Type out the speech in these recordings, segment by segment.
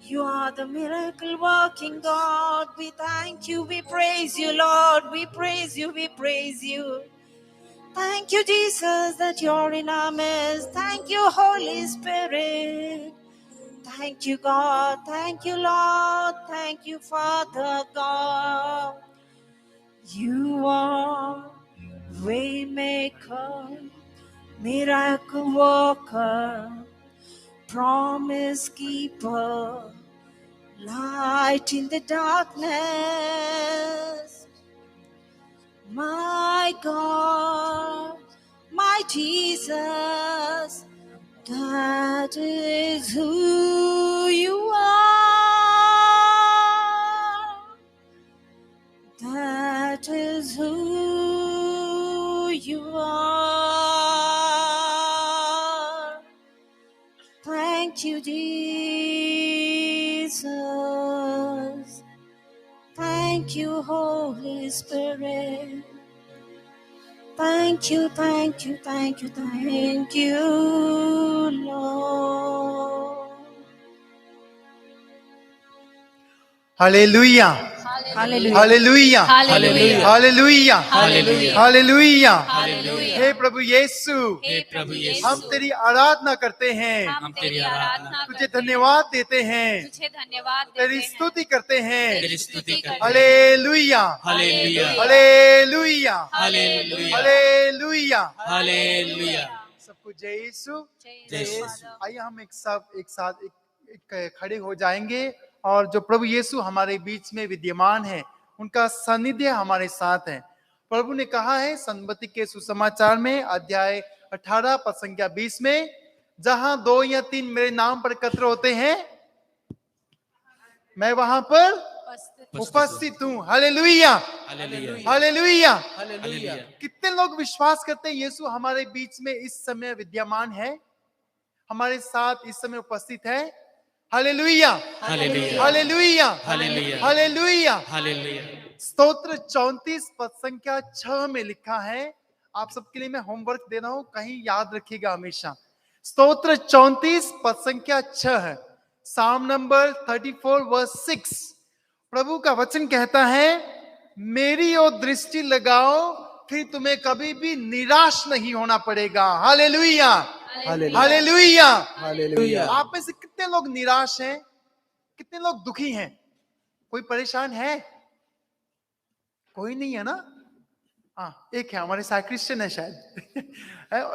You are the miracle working God. We thank you. We praise you, Lord. We praise you. We praise you. Thank you, Jesus, that you're in our midst. Thank you, Holy Spirit. Thank you, God. Thank you, Lord. Thank you, Father God. You are Waymaker, Miracle Worker, Promise Keeper, Light in the darkness. My God, my Jesus, that is who you are. That is who you are. Thank you, Jesus. Thank you, Holy Spirit. Thank you, thank you, thank you, thank you, Lord. Hallelujah. Hallelujah. Hallelujah. Hallelujah. Hallelujah. Hallelujah. Hallelujah. Hallelujah. हे प्रभु यीशु, हे प्रभु यीशु, हम तेरी आराधना करते हैं, हम तेरी आराधना तुझे धन्यवाद देते हैं, तुझे धन्यवाद तेरी स्तुति करते हैं। तेरी स्तुति करते हैं। Hallelujah, hallelujah, hallelujah, hallelujah, hallelujah, hallelujah. सबको जय यीशु। जय यीशु। आइए हम एक साथ खड़े हो जाएंगे और जो प्रभु यीशु हमारे बीच में विद्यमान है, उनका सानिध्य हमारे साथ है। प्रभु ने कहा है सन्मति के सुसमाचार में अध्याय 18 पद संख्या 20 में, जहां 2 या 3 मेरे नाम पर एकत्र होते हैं, मैं वहां पर उपस्थित हूँ। Hallelujah, hallelujah, hallelujah. हालेलुया। कितने लोग विश्वास करते हैं यीशु हमारे बीच में इस समय विद्यमान है, हमारे साथ इस समय उपस्थित है। Hallelujah, hallelujah, hallelujah, hallelujah, hallelujah. Hallelujah. स्तोत्र 34 पद संख्या 6 में लिखा है, आप सबके लिए मैं होमवर्क दे रहा हूं, कहीं याद रखिएगा हमेशा। स्तोत्र 34 पद संख्या 6 है, साम नंबर 34 वर्स 6। प्रभु का वचन कहता है, मेरी ओर दृष्टि लगाओ, फिर तुम्हें कभी भी निराश नहीं होना पड़ेगा। Hallelujah, hallelujah, hallelujah. आप में से कितने लोग निराश हैं? कितने लोग दुखी हैं? कोई परेशान है? कोई नहीं है ना? हाँ, एक है, हमारे साथ क्रिश्चियन है शायद।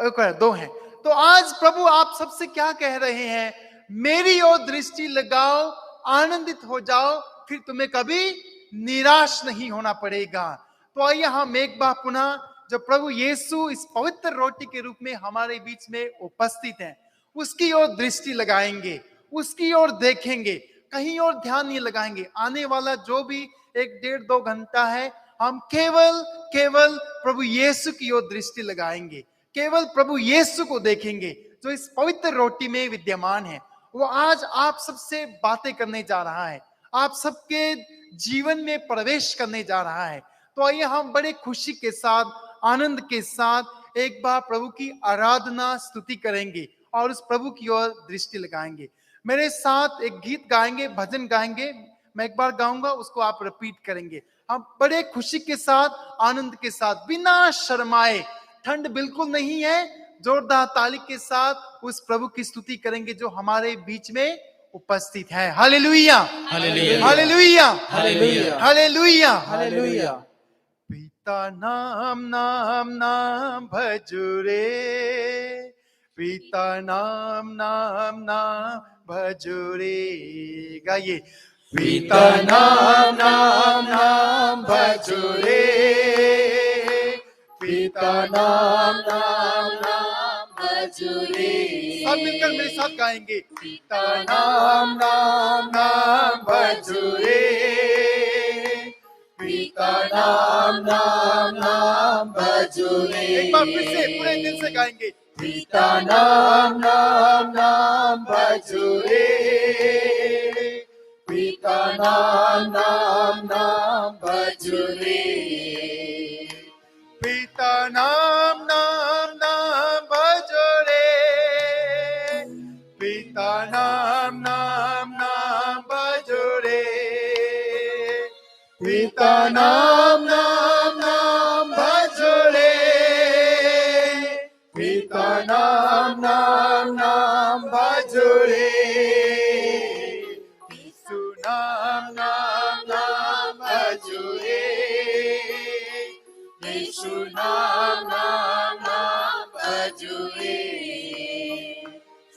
एक है, 2 हैं। तो आज प्रभु आप सबसे क्या कह रहे हैं? मेरी ओर दृष्टि लगाओ, आनंदित हो जाओ, फिर तुम्हें कभी निराश नहीं होना पड़ेगा। तो आइए हम एक बार पुनः, जब प्रभु यीशु इस पवित्र रोटी के रूप में हमारे बीच में उपस्थित हैं, उसकी ओर दृष्टि लगाएंगे, उसकी ओर देखेंगे, कहीं और ध्यान नहीं लगाएंगे। आने वाला जो भी 1-1.5-2 घंटा है, हम केवल प्रभु यीशु की ओर दृष्टि लगाएंगे, केवल प्रभु यीशु को देखेंगे जो इस पवित्र रोटी में विद्यमान है। वो आज आप सबसे बातें करने जा रहा है, आप सबके जीवन में प्रवेश करने जा रहा है। तो आइए हम बड़े खुशी के साथ, आनंद के साथ एक बार प्रभु की आराधना स्तुति करेंगे और उस प्रभु की ओर दृष्टि लगाएंगे। मेरे साथ एक गीत गाएंगे, भजन गाएंगे, मैं एक बार गाऊंगा, उसको आप रिपीट करेंगे। हम बड़े खुशी के साथ, आनंद के साथ, बिना शर्माए, ठंड बिल्कुल नहीं है, जोरदार ताली के साथ उस प्रभु की स्तुति करेंगे जो हमारे बीच में उपस्थित है। Hallelujah, hallelujah, hallelujah, hallelujah, hallelujah, hallelujah. पिता नाम नाम नाम भजो रे, पिता नाम नाम नाम भजो रे। गाइए, पिता नाम नाम नाम भजो रे, पिता नाम नाम नाम भजो रे। सब मिलकर मेरे साथ गाएंगे, पिता नाम नाम नाम भजो रे, पिता नाम नाम नाम भजो रे। एक बार फिर से पूरे दिल से गाएंगे, पिता नाम नाम नाम भजो रे, पिता नाम नाम नाम भजो रे, पिता नाम नाम नाम भजो रे, पिता नाम नाम नाम पिता नाम नाम नाम भजो रे, पिता नाम नाम नाम भजो रे, यीशु नाम नाम नाम भजो रे, यीशु नाम नाम नाम भजो रे।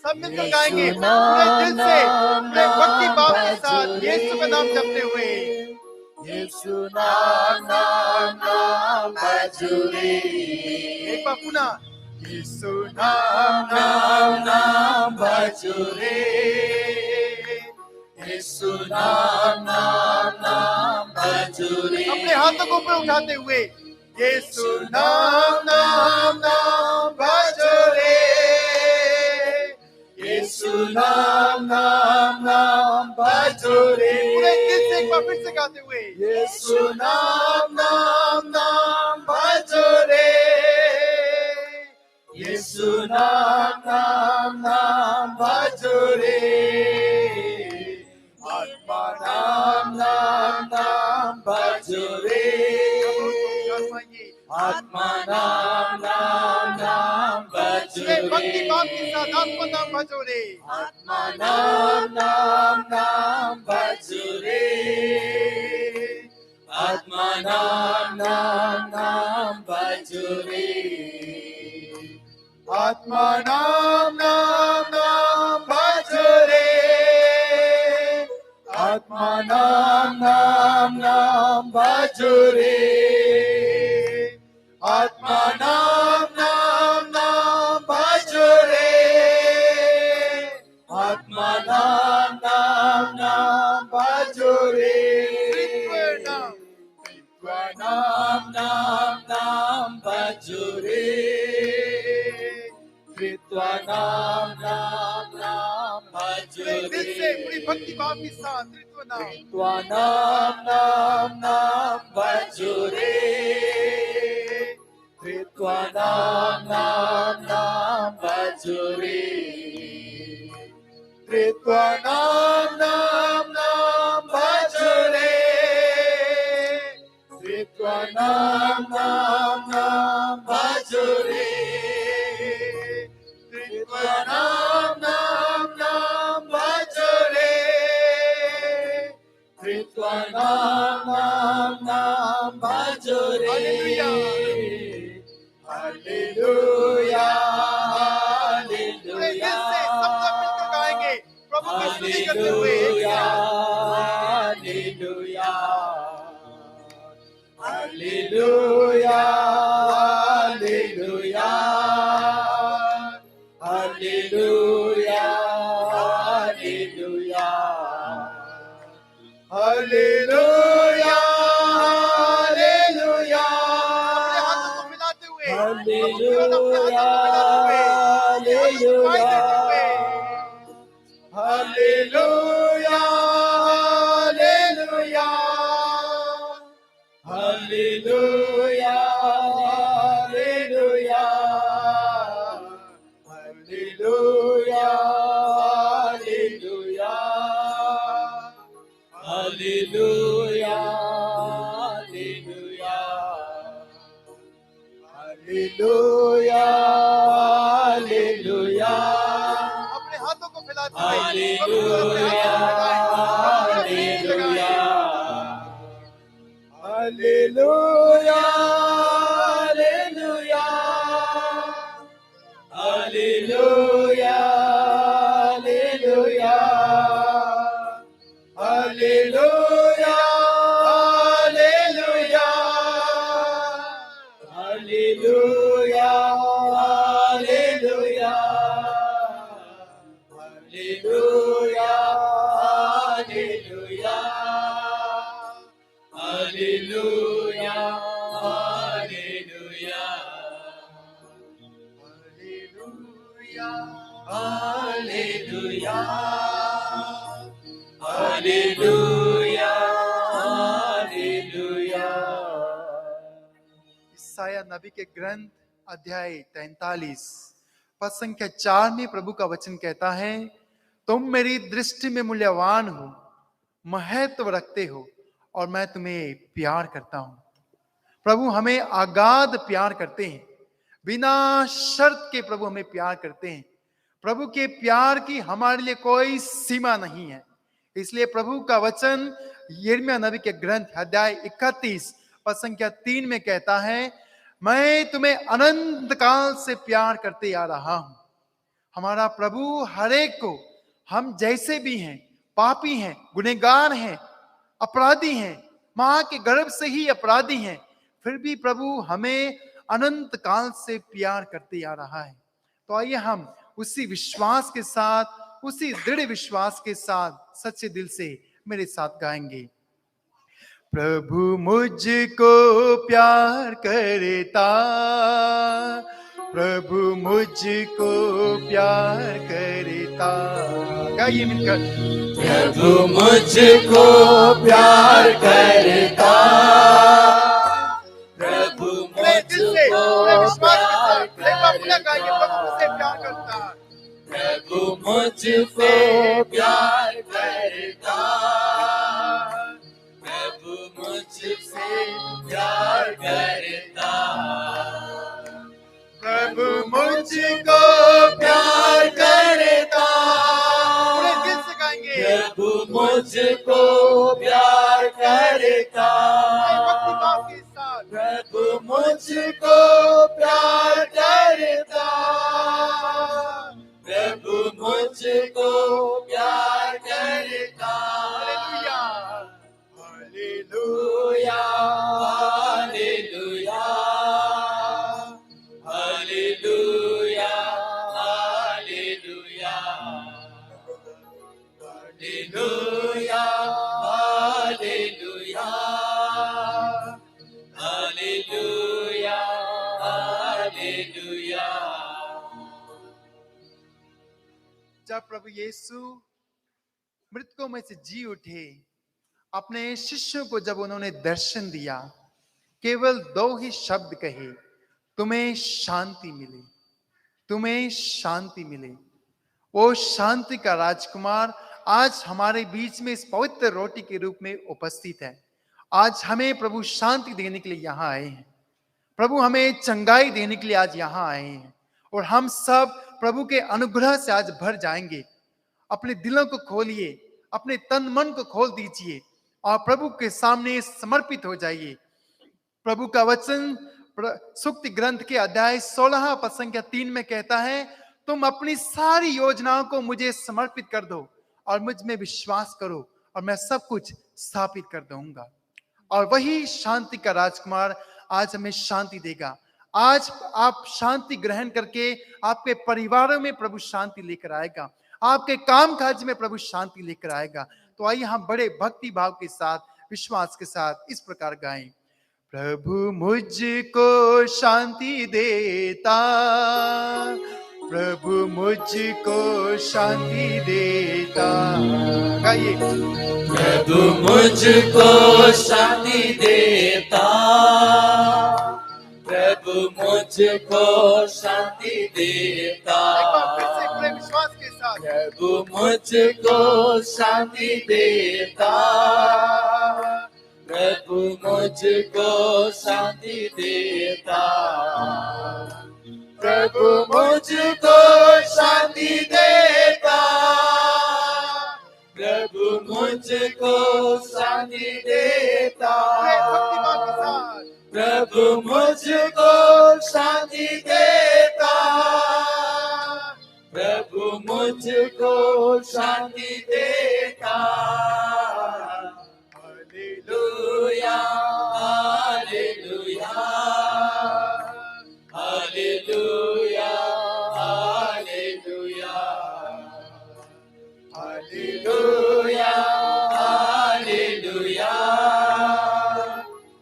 सब मिलकर गाएंगे पूरे दिल से, पूरे भक्ति भाव के साथ यीशु का नाम जपते हुए, यीशु नाम नाम नाम भजो रे। एक बार पुनः, यीशु नाम नाम नाम भजो रे, यीशु नाम नाम नाम भजो रे। अपने हाथों को ऊपर उठाते हुए, यीशु नाम नाम नाम भजो रे, यीशु नाम नाम नाम भजो रे। पूरे दिल से एक बार फिर से गाते हुए, यीशु नाम नाम नाम भजो रे, यीशु नाम नाम नाम भजो रे, आत्मा नाम नाम नाम भजो रे, आत्मा नाम नाम नाम भजो रे। भक्ति भाव के साथ आत्मा नाम भजो रे, आत्मा नाम नाम नाम भजो रे, आत्मा नाम नाम नाम भजो रे, आत्मा नाम नाम नाम भजो रे, आत्मा नाम नाम नाम भजो रे, आत्मा नाम नाम नाम भजो रे, आत्मा नाम नाम नाम भजो रे, नाम नाम नाम भजो रे, नाम नाम नाम भजो रे। दिल से पूरी भक्ति भाव के साथ नाम नाम नाम भजो रे, नाम नाम नाम भजो रे, नाम नाम नाम भजो रे, नाम नाम नाम भजो रे, नाम नाम नाम भजो रे, नाम नाम नाम भजो रे। हालेलुया, हालेलुया, सब लोग मिलकर गाएंगे प्रभु की स्तुति करते हुए, हालेलुया, hallelujah, hallelujah, hallelujah, hallelujah, hallelujah, हालेलुया। अपने हाथों को मिलाते हुए, हालेलुया, hallelujah, hallelujah, hallelujah, hallelujah, hallelujah, hallelujah, hallelujah, hallelujah, hallelujah, हालेलुया। अपने हाथों को फैलाते हुए, हालेलुया, hallelujah, hallelujah, hallelujah, hallelujah, hallelujah, hallelujah, hallelujah, hallelujah, hallelujah, hallelujah, hallelujah, hallelujah, hallelujah, hallelujah, हालेलुया। ईसाया नबी के ग्रंथ अध्याय 43 पद संख्या 4 में प्रभु का वचन कहता है, तुम मेरी दृष्टि में मूल्यवान हो, महत्व रखते हो और मैं तुम्हें प्यार करता हूं। प्रभु हमें अगाध प्यार करते हैं, बिना शर्त के प्रभु हमें प्यार करते हैं। प्रभु के प्यार की हमारे लिए कोई सीमा नहीं है। इसलिए प्रभु का वचन यिर्मयाह नबी के ग्रंथ अध्याय 31 पद संख्या 3 में कहता है, मैं तुम्हें अनंत काल से प्यार करते आ रहा हूं। हमारा प्रभु हर एक को, हम जैसे भी हैं, पापी हैं, गुनहगार हैं, अपराधी हैं, मां के गर्भ से ही अपराधी हैं, फिर भी प्रभु हमें अनंत काल से प्यार करते आ रहा है। तो आइए हम उसी विश्वास के साथ, उसी दृढ़ विश्वास के साथ सच्चे दिल से मेरे साथ गाएंगे। प्रभु मुझको प्यार करता, प्रभु मुझको प्यार करता। गाइए मिलकर। प्रभु मुझको प्यार करता, प्रभु मुझको प्यार करता, प्रभु मुझको प्यार करता, प्रभु मुझसे प्यार करता, प्रभु मुझको प्यार करता, पूरे दिल से गाएंगे। प्रभु मुझको प्यार करता, भक्ति भाव के साथ। प्रभु मुझको प्यार करता, प्रभु मुझको प्यार करता। Hallelujah, hallelujah, hallelujah, hallelujah, hallelujah, hallelujah, hallelujah, hallelujah. जब प्रभु यीशु मृतकों में से जी उठे, अपने शिष्यों को जब उन्होंने दर्शन दिया, केवल 2 ही शब्द कहे, तुम्हें शांति मिले, तुम्हें शांति मिले। वो शांति का राजकुमार आज हमारे बीच में इस पवित्र रोटी के रूप में उपस्थित है। आज हमें प्रभु शांति देने के लिए यहाँ आए हैं, प्रभु हमें चंगाई देने के लिए आज यहाँ आए हैं, और हम सब प्रभु के अनुग्रह से आज भर जाएंगे। अपने दिलों को खोलिए, अपने तन मन को खोल दीजिए और प्रभु के सामने समर्पित हो जाइए। प्रभु का वचन सुक्ति ग्रंथ के अध्याय 16 पद संख्या 3 में कहता है, तुम अपनी सारी योजनाओं को मुझे समर्पित कर दो और मुझ में विश्वास करो और मैं सब कुछ स्थापित कर दूंगा। और वही शांति का राजकुमार आज हमें शांति देगा। आज आप शांति ग्रहण करके आपके परिवारों में प्रभु शांति लेकर आएगा, आपके काम काज में प्रभु शांति लेकर आएगा। तो आइए हम बड़े भक्ति भाव के साथ, विश्वास के साथ इस प्रकार गाएं। प्रभु मुझको शांति देता, प्रभु मुझको शांति देता। गाइए। प्रभु मुझको शांति देता, प्रभु मुझको शांति देता, एक बार फिर से पूरे विश्वास के साथ। प्रभु मुझको शांति देता, प्रभु मुझको शांति देता, प्रभु मुझको शांति देता, प्रभु मुझको शांति देता, प्रभु मुझको शांति देता, प्रभु मुझको शांति देता। Hallelujah, hallelujah, hallelujah, hallelujah, hallelujah, hallelujah,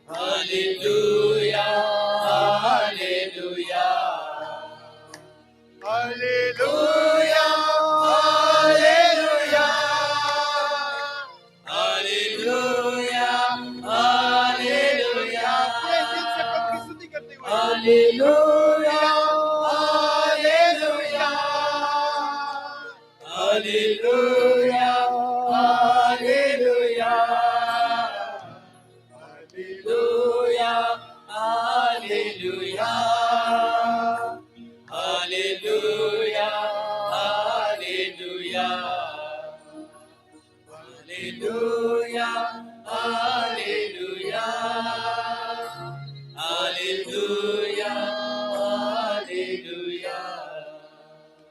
hallelujah, hallelujah, hallelujah, hallelujah, hallelujah, पूरे दिल से प्रभु की स्तुति करते हुए। हालेलुया, hallelujah, hallelujah, hallelujah, Hallelujah, Hallelujah, Hallelujah, Hallelujah,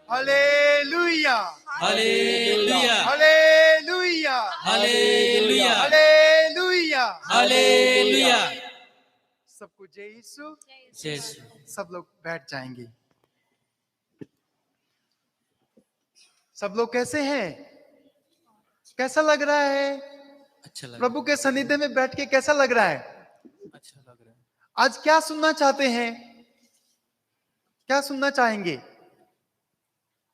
hallelujah Hallelujah, hallelujah Hallelujah, hallelujah Hallelujah. सबको जय यीशु। यीशु। सब लोग बैठ जाएंगे। सब लोग कैसे हैं? कैसा लग रहा है? अच्छा लग प्रभु के सानिध्य में बैठ के कैसा लग रहा है? अच्छा लग रहा है। आज क्या सुनना चाहते हैं? क्या सुनना चाहेंगे?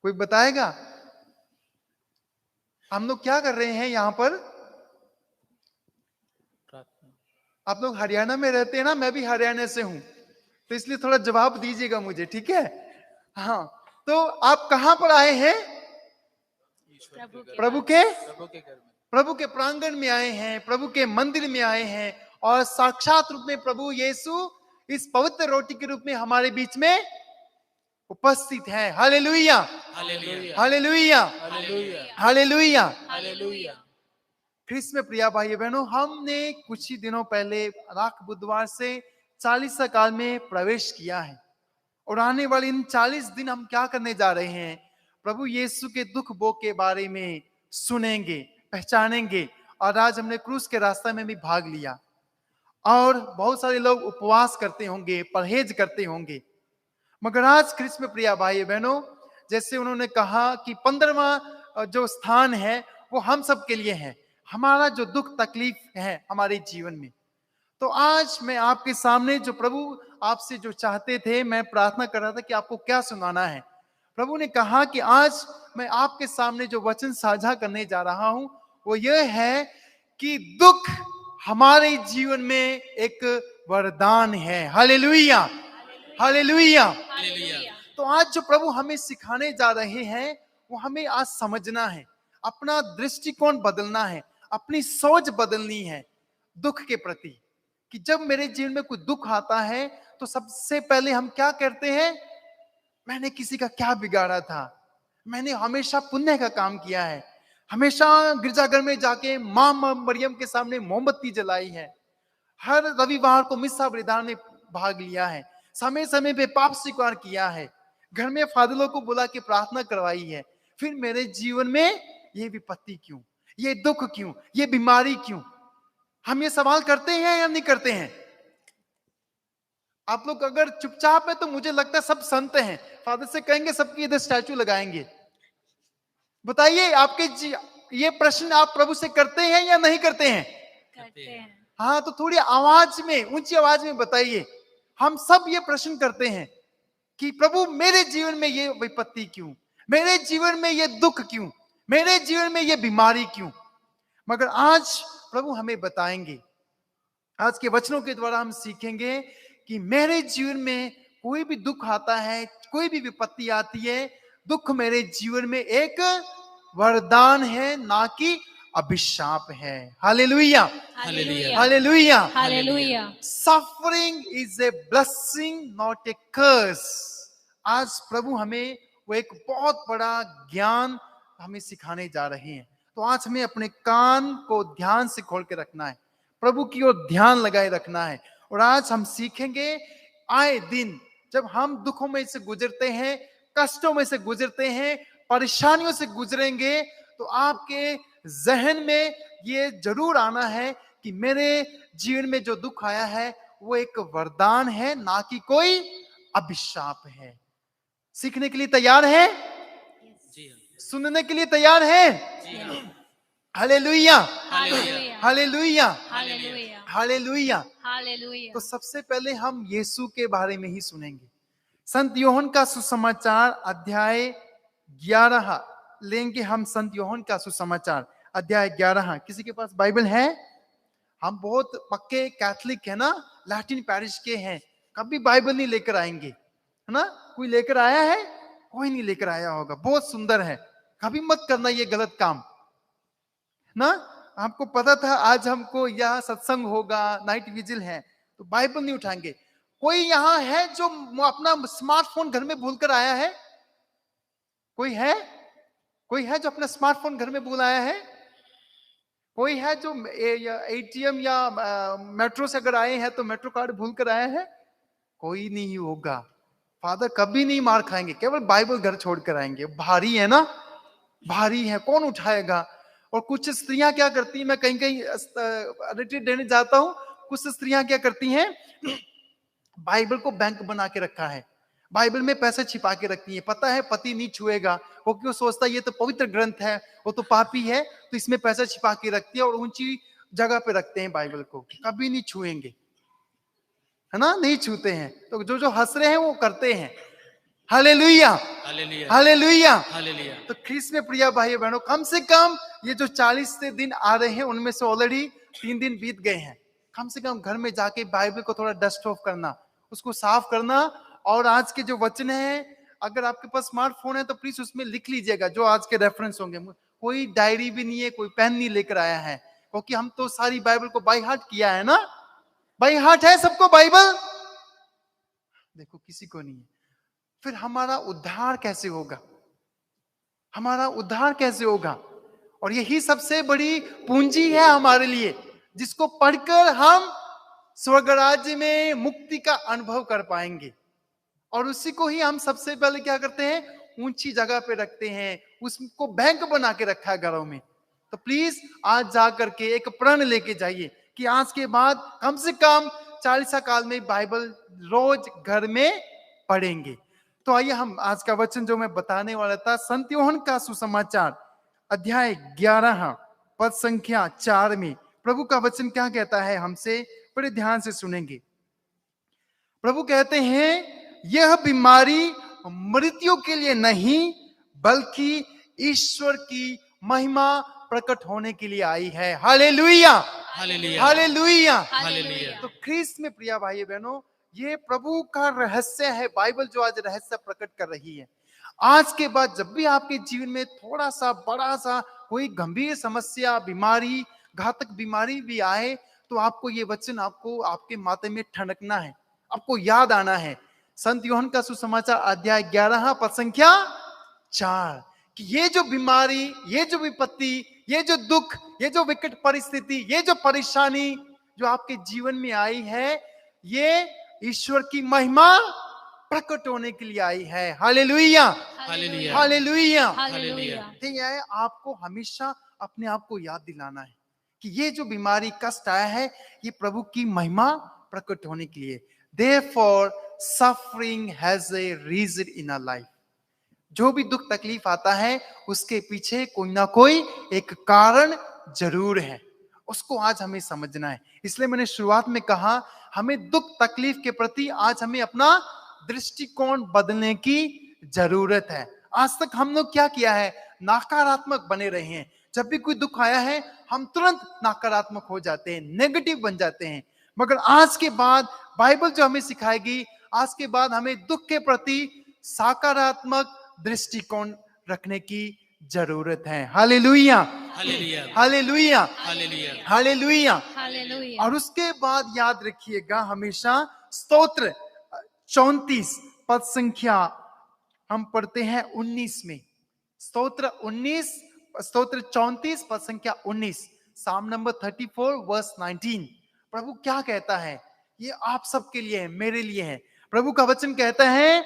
कोई बताएगा? हम लोग क्या कर रहे हैं यहाँ पर? प्रार्थना। आप लोग हरियाणा में रहते हैं ना, मैं भी हरियाणा से हूं, तो इसलिए थोड़ा जवाब दीजिएगा मुझे, ठीक है? हाँ, तो आप कहां पर आए हैं? प्रभु के प्रभु के प्रांगण में आए हैं, प्रभु के मंदिर में आए हैं, और साक्षात रूप में प्रभु यीशु इस पवित्र रोटी के रूप में हमारे बीच में उपस्थित है। Hallelujah hallelujah, hallelujah hallelujah, hallelujah. हालेलुया। ख्रिस्त में प्रिय भाई बहनों, हमने कुछ ही दिनों पहले राख बुधवार से 40 काल में प्रवेश किया है, और आने वाले इन 40 दिन हम क्या करने जा रहे हैं? प्रभु यीशु के दुख भोग के बारे में सुनेंगे, पहचानेंगे। और आज हमने क्रूस के रास्ते में भी भाग लिया, और बहुत सारे लोग उपवास करते होंगे, परहेज करते होंगे, मगर आज ख्रिस्त में प्रिय भाई बहनों, जैसे उन्होंने कहा कि 15वां जो स्थान है वो हम सब के लिए है। हमारा जो दुख तकलीफ है हमारे जीवन में, तो आज मैं आपके सामने जो प्रभु आपसे जो चाहते थे, मैं प्रार्थना कर रहा था कि आपको क्या सुनाना है। प्रभु ने कहा कि आज मैं आपके सामने जो वचन साझा करने जा रहा हूं वो ये है कि दुख हमारे जीवन में एक वरदान है। Hallelujah hallelujah. हालेलुया। तो आज जो प्रभु हमें सिखाने जा रहे हैं वो हमें आज समझना है, अपना दृष्टिकोण बदलना है, अपनी सोच बदलनी है दुख के प्रति। कि जब मेरे जीवन में कोई दुख आता है तो सबसे पहले हम क्या करते हैं? मैंने किसी का क्या बिगाड़ा था? मैंने हमेशा पुण्य का काम किया है, हमेशा गिरजाघर में जाके माँ मरियम के सामने मोमबत्ती जलाई है, हर रविवार को मिस्सा बलिदान में भाग लिया है, समय समय पे पाप स्वीकार किया है, घर में फादलों को बुला के प्रार्थना करवाई है, फिर मेरे जीवन में ये विपत्ति क्यों, ये दुख क्यों, ये बीमारी क्यों? हम ये सवाल करते हैं या नहीं करते हैं? आप लोग अगर चुपचाप है तो मुझे लगता है सब संत हैं, फादर से कहेंगे सबकी इधर स्टैचू लगाएंगे। बताइए, आपके ये प्रश्न आप प्रभु से करते हैं या नहीं करते हैं? करते हैं। हाँ, तो थोड़ी आवाज में, ऊंची आवाज में बताइए। हम सब ये प्रश्न करते हैं कि प्रभु मेरे जीवन में ये विपत्ति क्यों, मेरे जीवन में ये दुख क्यों, मेरे जीवन में ये बीमारी क्यों? मगर आज प्रभु हमें बताएंगे, आज के वचनों के द्वारा हम सीखेंगे कि मेरे जीवन में कोई भी दुख आता है, कोई भी विपत्ति आती है, दुख मेरे जीवन में एक वरदान है, ना कि अभिशाप है। हालेलुया हालेलुया, हालेलुया हालेलुया। Suffering is a blessing not a curse. आज प्रभु हमें वो एक बहुत बड़ा ज्ञान हमें सिखाने जा रहे हैं। तो आज हमें अपने कान को ध्यान से खोल के रखना है, प्रभु की ओर ध्यान लगाए रखना है। और आज हम सीखेंगे, आए दिन जब हम दुखों में से गुजरते हैं, कष्टों में से गुजरते हैं, परेशानियों से गुजरेंगे, तो आपके जहन में ये जरूर आना है कि मेरे जीवन में जो दुख आया है वो एक वरदान है, ना कि कोई अभिशाप है। सीखने के लिए तैयार है? जी हाँ, सुनने के लिए तैयार है? जी हाँ। Hallelujah hallelujah, hallelujah hallelujah. Hallelujah. हालेलुया। तो सबसे पहले हम यीशु के बारे में ही सुनेंगे। संत यूहन्ना का सुसमाचार अध्याय 11 लेंगे हम। संत यूहन्ना का सुसमाचार अध्याय 11। किसी के पास बाइबल है? हम बहुत पक्के कैथोलिक है ना, लैटिन पैरिश के हैं, कभी बाइबल नहीं लेकर आएंगे, है ना? कोई लेकर आया है? कोई नहीं लेकर आया होगा। बहुत सुंदर है, कभी मत करना ये गलत काम ना। आपको पता था आज हमको यहाँ सत्संग होगा, नाइट विजिल है, तो बाइबल नहीं उठाएंगे। कोई यहाँ है जो अपना स्मार्टफोन घर में भूल कर आया है? कोई है? कोई है जो अपना स्मार्टफोन घर में भूल आया है? कोई है जो एटीएम या मेट्रो से अगर आए हैं तो मेट्रो कार्ड भूल कर आए हैं? कोई नहीं होगा। फादर कभी नहीं मार खाएंगे, केवल बाइबल घर छोड़ कर आएंगे। भारी है ना, भारी है, कौन उठाएगा। और कुछ स्त्रियां क्या करती हैं, मैं कहीं कहीं रिट्रीट देने जाता हूं, कुछ स्त्रियां क्या करती हैं, बाइबल को बैंक बना के रखा है, बाइबल में पैसे छिपा के रखती है। पता है पति नहीं छुएगा, वो क्यों सोचता है ये तो पवित्र ग्रंथ है, वो तो पापी है, तो इसमें पैसे छिपा के रखती है और ऊंची जगह पे रखते हैं बाइबल को, कभी नहीं छुएंगे, है ना, नहीं छूते हैं। तो जो जो हंस रहे हैं वो करते हैं। Hallelujah, hallelujah, hallelujah. हालेलुया। तो ख्रीस्त में प्रिय भाई बहनों, कम से कम ये जो 40 से दिन आ रहे हैं उनमें से ऑलरेडी 3 दिन बीत गए हैं। कम से कम घर में जाके बाइबल को थोड़ा डस्ट ऑफ करना, उसको साफ करना। और आज के जो वचन है, अगर आपके पास स्मार्टफोन है तो प्लीज उसमें लिख लीजिएगा जो आज के रेफरेंस होंगे। कोई डायरी भी नहीं है, कोई पेन नहीं लेकर आया है, क्योंकि हम तो सारी बाइबल को बाय हार्ट किया है ना। बाय हार्ट है सबको बाइबल, देखो किसी को नहीं है। फिर हमारा उद्धार कैसे होगा, हमारा उद्धार कैसे होगा? और यही सबसे बड़ी पूंजी है हमारे लिए, जिसको पढ़कर हम स्वर्ग राज्य में मुक्ति का अनुभव कर पाएंगे। और उसी को ही हम सबसे पहले क्या करते हैं, ऊंची जगह पे रखते हैं, उसको बैंक बना के रखा है घरों में। तो प्लीज आज जा करके एक प्रण लेके जाइए कि आज के बाद कम से कम 40 काल में बाइबल रोज घर में पढ़ेंगे। तो आइए हम आज का वचन जो मैं बताने वाला था, संत यूहन्ना का सुसमाचार अध्याय 11 पद संख्या 4 में प्रभु का वचन क्या कहता है, हमसे बड़े ध्यान से सुनेंगे। प्रभु कहते हैं, यह बीमारी मृत्यु के लिए नहीं बल्कि ईश्वर की महिमा प्रकट होने के लिए आई है। हालेलुया, हालेलुया, हालेलुया, हालेलुया। तो ख्रीस्त में प्रिय भाई बहनों, ये प्रभु का रहस्य है। बाइबल जो आज रहस्य प्रकट कर रही है, आज के बाद जब भी आपके जीवन में थोड़ा सा बड़ा सा कोई गंभीर समस्या, बीमारी, घातक बीमारी भी आए, तो आपको ये वचन आपको आपके माथे में ठनकना है, आपको याद आना है। संत यूहन्ना का सुसमाचार अध्याय 11 पद संख्या 4, कि ये जो बीमारी, ये जो विपत्ति, ये जो दुख, ये जो विकट परिस्थिति, ये जो परेशानी जो आपके जीवन में आई है, ये ईश्वर की महिमा प्रकट होने के लिए आई है। Hallelujah, hallelujah, hallelujah, hallelujah. ठीक है। आपको हमेशा अपने आप को याद दिलाना है कि ये जो बीमारी, कष्ट आया है, ये प्रभु की महिमा प्रकट होने के लिए। Therefore, suffering has a reason in our life. जो भी दुख तकलीफ आता है, उसके पीछे कोई ना कोई एक कारण जरूर है, उसको आज हमें समझना है। इसलिए मैंने शुरुआत में कहा, हमें दुख तकलीफ के प्रति आज हमें अपना दृष्टिकोण बदलने की जरूरत है। आज तक हम लोग क्या किया है, नकारात्मक बने रहे हैं। जब भी कोई दुख आया है, हम तुरंत नकारात्मक हो जाते हैं, नेगेटिव बन जाते हैं। मगर आज के बाद बाइबल जो हमें सिखाएगी, आज के बाद हमें दुख के प्रति सकारात्मक दृष्टिकोण रखने की जरूरत है। Hallelujah, hallelujah, hallelujah, hallelujah, hallelujah. हालेलुया। और उसके बाद याद रखिएगा हमेशा, स्तोत्र 34 पद संख्या हम पढ़ते हैं 19 में। स्तोत्र 34 पद संख्या 19, साम नंबर 34 वर्स 19। प्रभु क्या कहता है, ये आप सबके लिए है, मेरे लिए है। प्रभु का वचन कहता है,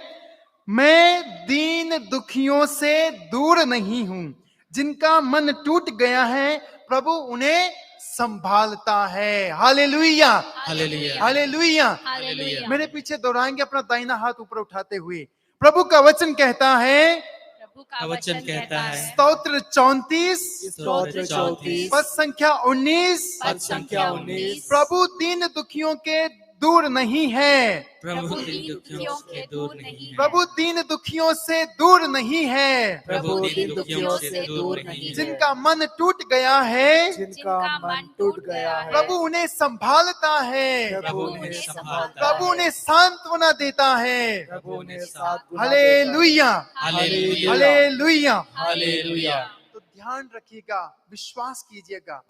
मैं दीन दुखियों से दूर नहीं हूं, जिनका मन टूट गया है प्रभु उन्हें संभालता है। Hallelujah, hallelujah, hallelujah. हालेलुया। मेरे पीछे दोहराएंगे अपना दाहिना हाथ ऊपर उठाते हुए। प्रभु का वचन कहता है, प्रभु का वचन कहता है, स्तोत्र 34 स्तोत्र 34 पद संख्या 19, पद संख्या 19। प्रभु दीन दुखियों के दूर नहीं है, प्रभु दीन दुखियों से दूर नहीं है, प्रभु दीन दुखियों से दूर नहीं है, प्रभु दीन दुखियों से दूर नहीं है, जिनका मन टूट गया है जिनका मन टूट गया है प्रभु उन्हें संभालता है, प्रभु उन्हें संभालता प्रभु है, उन्हें सांत्वना देता है। प्रभु उन्हें 7 गुना हालेलुया, हालेलुया, हालेलुया। हालेलुया। तो ध्यान रखिएगा, विश्वास कीजिएगा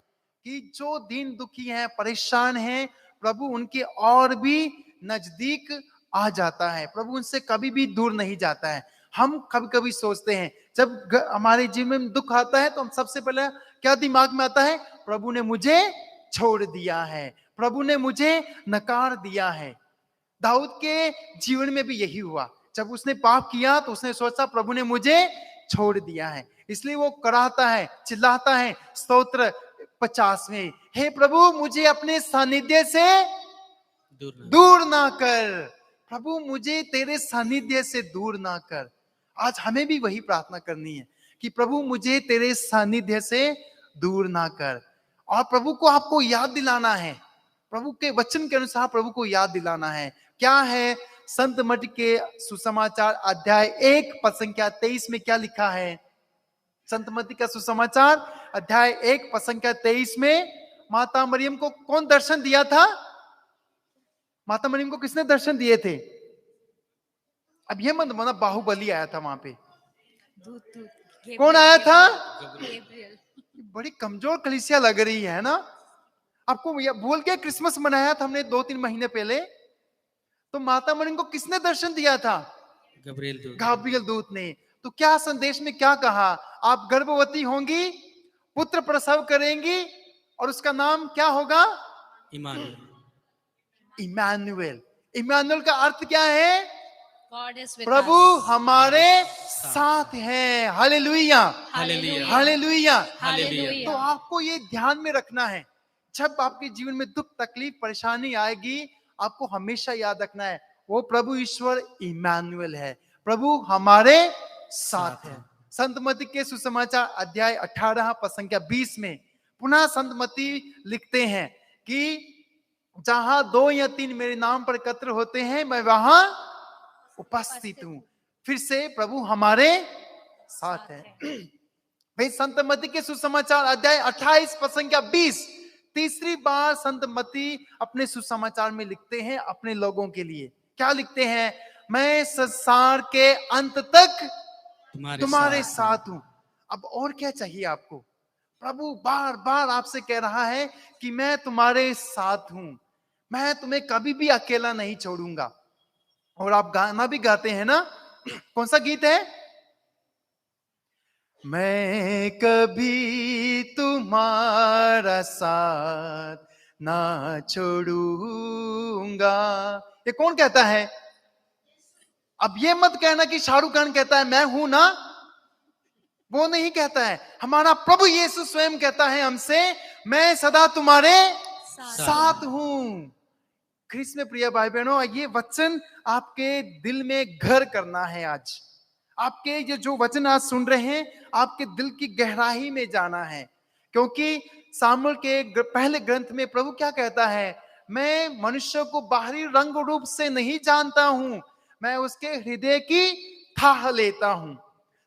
कि जो दीन दुखी हैं, परेशान हैं, प्रभु उनके और भी नजदीक आ जाता है। प्रभु उनसे कभी भी दूर नहीं जाता है। हम कभी कभी सोचते हैं, जब हमारे जीवन में दुख आता है तो हम सबसे पहले क्या दिमाग में आता है, प्रभु ने मुझे छोड़ दिया है, प्रभु ने मुझे नकार दिया है। दाऊद के जीवन में भी यही हुआ। जब उसने पाप किया तो उसने सोचा प्रभु ने मुझे छोड़ दिया है, इसलिए वो कराहता है, चिल्लाता है स्तोत्र 50 में, हे प्रभु मुझे अपने सानिध्य से दूर ना कर, प्रभु मुझे तेरे सानिध्य से दूर ना कर। आज हमें भी वही प्रार्थना करनी है कि प्रभु मुझे तेरे सानिध्य से दूर ना कर। और प्रभु को आपको याद दिलाना है, प्रभु के वचन के अनुसार प्रभु को याद दिलाना है। क्या है? संत मत्ती के सुसमाचार अध्याय 1 पद संख्या 23 में क्या लिखा है? संत मत्ती का सुसमाचार अध्याय 1 पद संख्या 23 में माता मरियम को कौन दर्शन दिया था? माता मरियम को किसने दर्शन दिए थे? अब ये मत माना बाहुबली आया था वहां पे। कौन आया था? बड़ी कमजोर कलीसिया लग रही है ना आपको। भूल के क्रिसमस मनाया था हमने 2-3 महीने पहले, तो माता मरियम को किसने दर्शन दिया था? गब्रिएल दूत ने। तो क्या संदेश में क्या कहा? आप गर्भवती होंगी, पुत्र प्रसव करेंगी और उसका नाम क्या होगा? इमानुएल। इमानुएल का अर्थ क्या है? प्रभु हमारे साथ है। हालेलुया, हालेलुया। तो आपको ये ध्यान में रखना है, जब आपके जीवन में दुख तकलीफ परेशानी आएगी, आपको हमेशा याद रखना है वो प्रभु ईश्वर इमानुएल है, प्रभु हमारे साथ है। संत मत्ती के सुसमाचार अध्याय 18 पद संख्या 20 में पुनः संत मत्ती लिखते हैं कि जहां 2 या 3 मेरे नाम पर एकत्र होते हैं मैं वहां उपस्थित हूं। फिर से प्रभु हमारे साथ है। भाई संत मत्ती के सुसमाचार अध्याय 28 पद संख्या 20 तीसरी बार संत मत्ती अपने सुसमाचार में लिखते हैं अपने लोगों के लिए। क्या लिखते हैं? मैं संसार के अंत तक तुम्हारे साथ हूं। अब और क्या चाहिए आपको? प्रभु बार बार आपसे कह रहा है कि मैं तुम्हारे साथ हूं, मैं तुम्हें कभी भी अकेला नहीं छोड़ूंगा। और आप गाना भी गाते हैं ना, कौन सा गीत है? मैं कभी तुम्हारा साथ ना छोड़ूंगा। ये कौन कहता है? अब ये मत कहना कि शाहरुख खान कहता है मैं हूं ना, वो नहीं कहता है। हमारा प्रभु यीशु स्वयं कहता है हमसे, मैं सदा तुम्हारे साथ हूं। ख्रिस्त में प्रिय भाई बहनों, ये वचन आपके दिल में घर करना है। आज आपके ये जो वचन आज सुन रहे हैं, आपके दिल की गहराई में जाना है, क्योंकि सामुएल के पहले ग्रंथ में प्रभु क्या कहता है? मैं मनुष्य को बाहरी रंग रूप से नहीं जानता हूं, मैं उसके हृदय की थाह लेता हूं।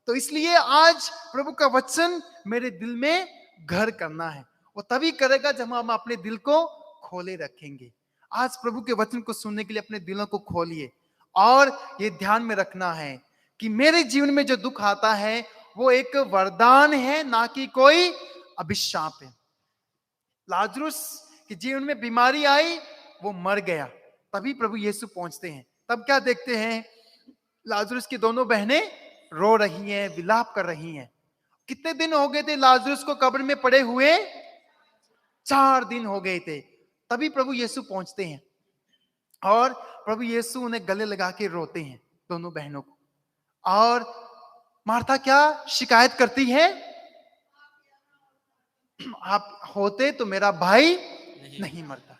तो इसलिए आज प्रभु का वचन मेरे दिल में घर करना है। वो तभी करेगा जब हम अपने दिल को खोले रखेंगे। आज प्रभु के वचन को सुनने के लिए अपने दिलों को खोलिए और ये ध्यान में रखना है कि मेरे जीवन में जो दुख आता है वो एक वरदान है, ना कि कोई अभिशाप है। लाजरुस के जीवन में बीमारी आई, वो मर गया, तभी प्रभु यीशु पहुंचते हैं। तब क्या देखते हैं? लाजरुस की दोनों बहनें रो रही हैं, विलाप कर रही हैं। कितने दिन हो गए थे लाजरुस को कब्र में पड़े हुए? 4 दिन हो गए थे। तभी प्रभु यीशु पहुंचते हैं और प्रभु यीशु उन्हें गले लगा के रोते हैं, दोनों बहनों को। और मार्था क्या शिकायत करती है? आप होते तो मेरा भाई नहीं मरता।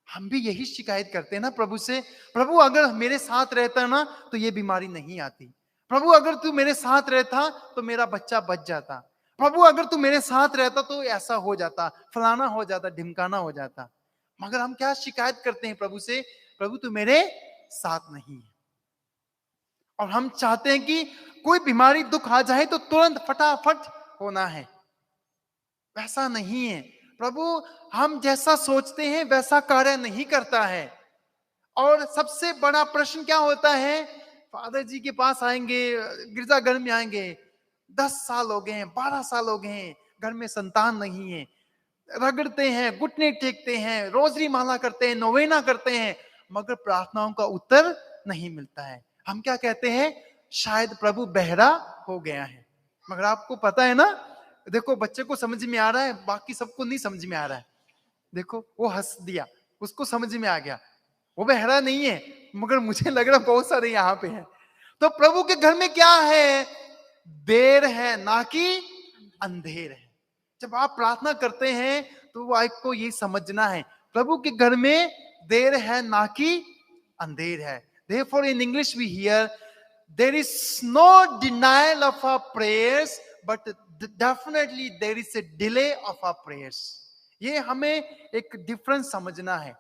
हम भी यही शिकायत करते हैं ना प्रभु से, प्रभु अगर मेरे साथ रहता ना तो ये बीमारी नहीं आती। प्रभु अगर तू मेरे साथ रहता तो मेरा बच्चा बच जाता। प्रभु अगर तू मेरे साथ रहता तो ऐसा हो जाता, फलाना हो जाता, ढिमकाना हो जाता। मगर हम क्या शिकायत करते हैं प्रभु से? प्रभु तू मेरे साथ नहीं है। और हम चाहते हैं कि कोई बीमारी दुख आ जाए तो तुरंत फटाफट होना है। वैसा नहीं है। प्रभु हम जैसा सोचते हैं वैसा कार्य नहीं करता है। और सबसे बड़ा प्रश्न क्या होता है? फादर जी के पास आएंगे, गिरजाघर में आएंगे, 10 साल हो गए हैं, 12 साल हो गए हैं, घर में संतान नहीं है, रगड़ते हैं, घुटने टेकते हैं, रोजरी माला करते हैं, नोवेना करते हैं, मगर प्रार्थनाओं का उत्तर नहीं मिलता है। हम क्या कहते हैं? शायद प्रभु बहरा हो गया है। मगर आपको पता है ना, देखो बच्चे को समझ में आ रहा है, बाकी सबको नहीं समझ में आ रहा है। देखो वो हंस दिया, उसको समझ में आ गया, वो बहरा नहीं है, मगर मुझे लग रहा बहुत सारे यहाँ पे हैं। तो प्रभु के घर में क्या है? देर है ना कि अंधेर है। जब आप प्रार्थना करते हैं तो आपको ये समझना है, प्रभु के घर में देर है ना कि अंधेर है। Therefore in English we hear there is no denial of our prayers, but definitely there is a delay of our prayers. ये हमें एक डिफरेंस समझना है।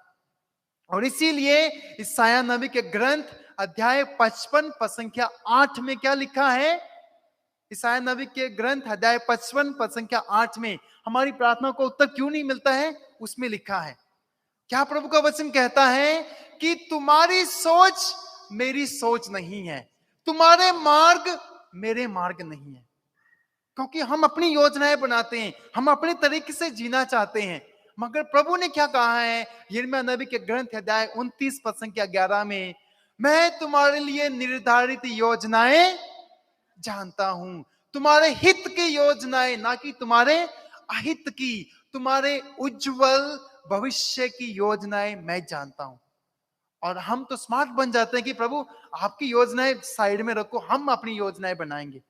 और इसीलिए इसाया नबी के ग्रंथ अध्याय 55 पद संख्या 8 में क्या लिखा है? इसाया नबी के ग्रंथ अध्याय 55 पद संख्या 8 में हमारी प्रार्थना को उत्तर क्यों नहीं मिलता है? उसमें लिखा है, क्या प्रभु का वचन कहता है कि तुम्हारी सोच मेरी सोच नहीं है, तुम्हारे मार्ग मेरे मार्ग नहीं है। क्योंकि हम अपनी योजनाएं बनाते हैं, हम अपने तरीके से जीना चाहते हैं, मगर प्रभु ने क्या कहा है? यिर्मयाह नबी के ग्रंथ अध्याय 29 पद संख्या 11 में, मैं तुम्हारे लिए निर्धारित योजनाएं जानता हूं, तुम्हारे हित की योजनाएं, ना कि तुम्हारे अहित की, तुम्हारे उज्जवल भविष्य की योजनाएं मैं जानता हूं। और हम तो स्मार्ट बन जाते हैं कि प्रभु आपकी योजनाएं साइड में रखो, हम अपनी योजनाएं बनाएंगे।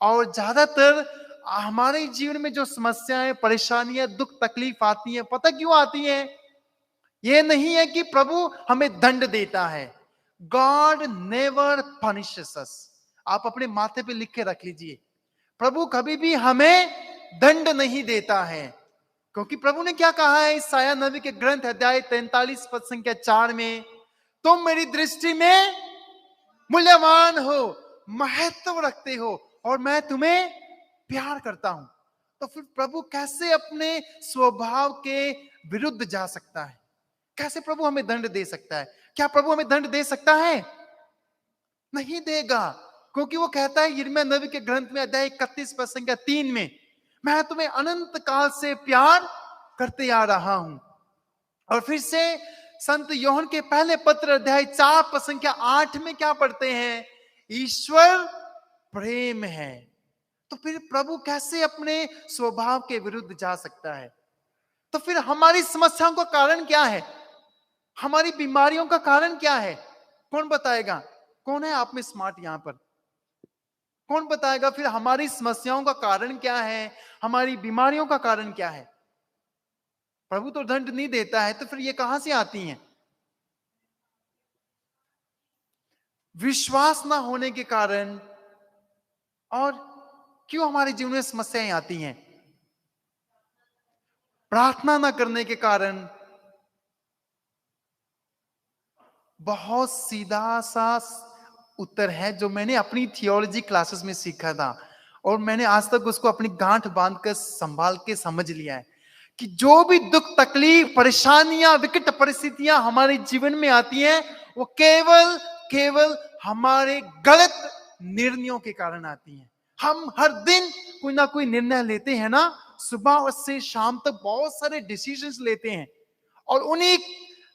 और ज्यादातर हमारे जीवन में जो समस्याएं, परेशानियां, दुख तकलीफ आती हैं, पता क्यों आती हैं? ये नहीं है कि प्रभु हमें दंड देता है। गॉड नेवर पनिशेस अस। आप अपने माथे पे लिख के रख लीजिए, प्रभु कभी भी हमें दंड नहीं देता है। क्योंकि प्रभु ने क्या कहा है इसाया नबी के ग्रंथ अध्याय 43 पद संख्या 4 में, तुम मेरी दृष्टि में मूल्यवान हो, महत्व रखते हो, और मैं तुम्हें प्यार करता हूं। तो फिर प्रभु कैसे अपने स्वभाव के विरुद्ध जा सकता है? कैसे प्रभु हमें दंड दे सकता है? क्या प्रभु हमें दंड दे सकता है? नहीं देगा, क्योंकि वो कहता है यिर्मयाह नबी के ग्रंथ में अध्याय 31 पद संख्या 3 में, मैं तुम्हें अनंत काल से प्यार करते आ रहा हूं। और फिर से संत यूहन्ना के पहले पत्र अध्याय 4 पद संख्या 8 में क्या पढ़ते हैं? ईश्वर प्रेम है। तो फिर प्रभु कैसे अपने स्वभाव के विरुद्ध जा सकता है? तो फिर हमारी समस्याओं का कारण क्या है? हमारी बीमारियों का कारण क्या है? कौन बताएगा? कौन है आप में स्मार्ट यहां पर? कौन बताएगा फिर हमारी समस्याओं का कारण क्या है, हमारी बीमारियों का कारण क्या है? प्रभु तो दंड नहीं देता है, तो फिर ये कहां से आती हैं? विश्वास ना होने के कारण। और क्यों हमारे जीवन में समस्याएं आती हैं? प्रार्थना ना करने के कारण। बहुत सीधा सा उत्तर है जो मैंने अपनी थियोलॉजी क्लासेस में सीखा था, और मैंने आज तक उसको अपनी गांठ बांधकर संभाल के समझ लिया है कि जो भी दुख तकलीफ परेशानियां विकट परिस्थितियां हमारे जीवन में आती हैं, वो केवल हमारे गलत निर्णयों के कारण आती हैं। हम हर दिन कोई ना कोई निर्णय लेते हैं ना, सुबह से शाम तक बहुत सारे डिसीजंस लेते हैं, और उन्हीं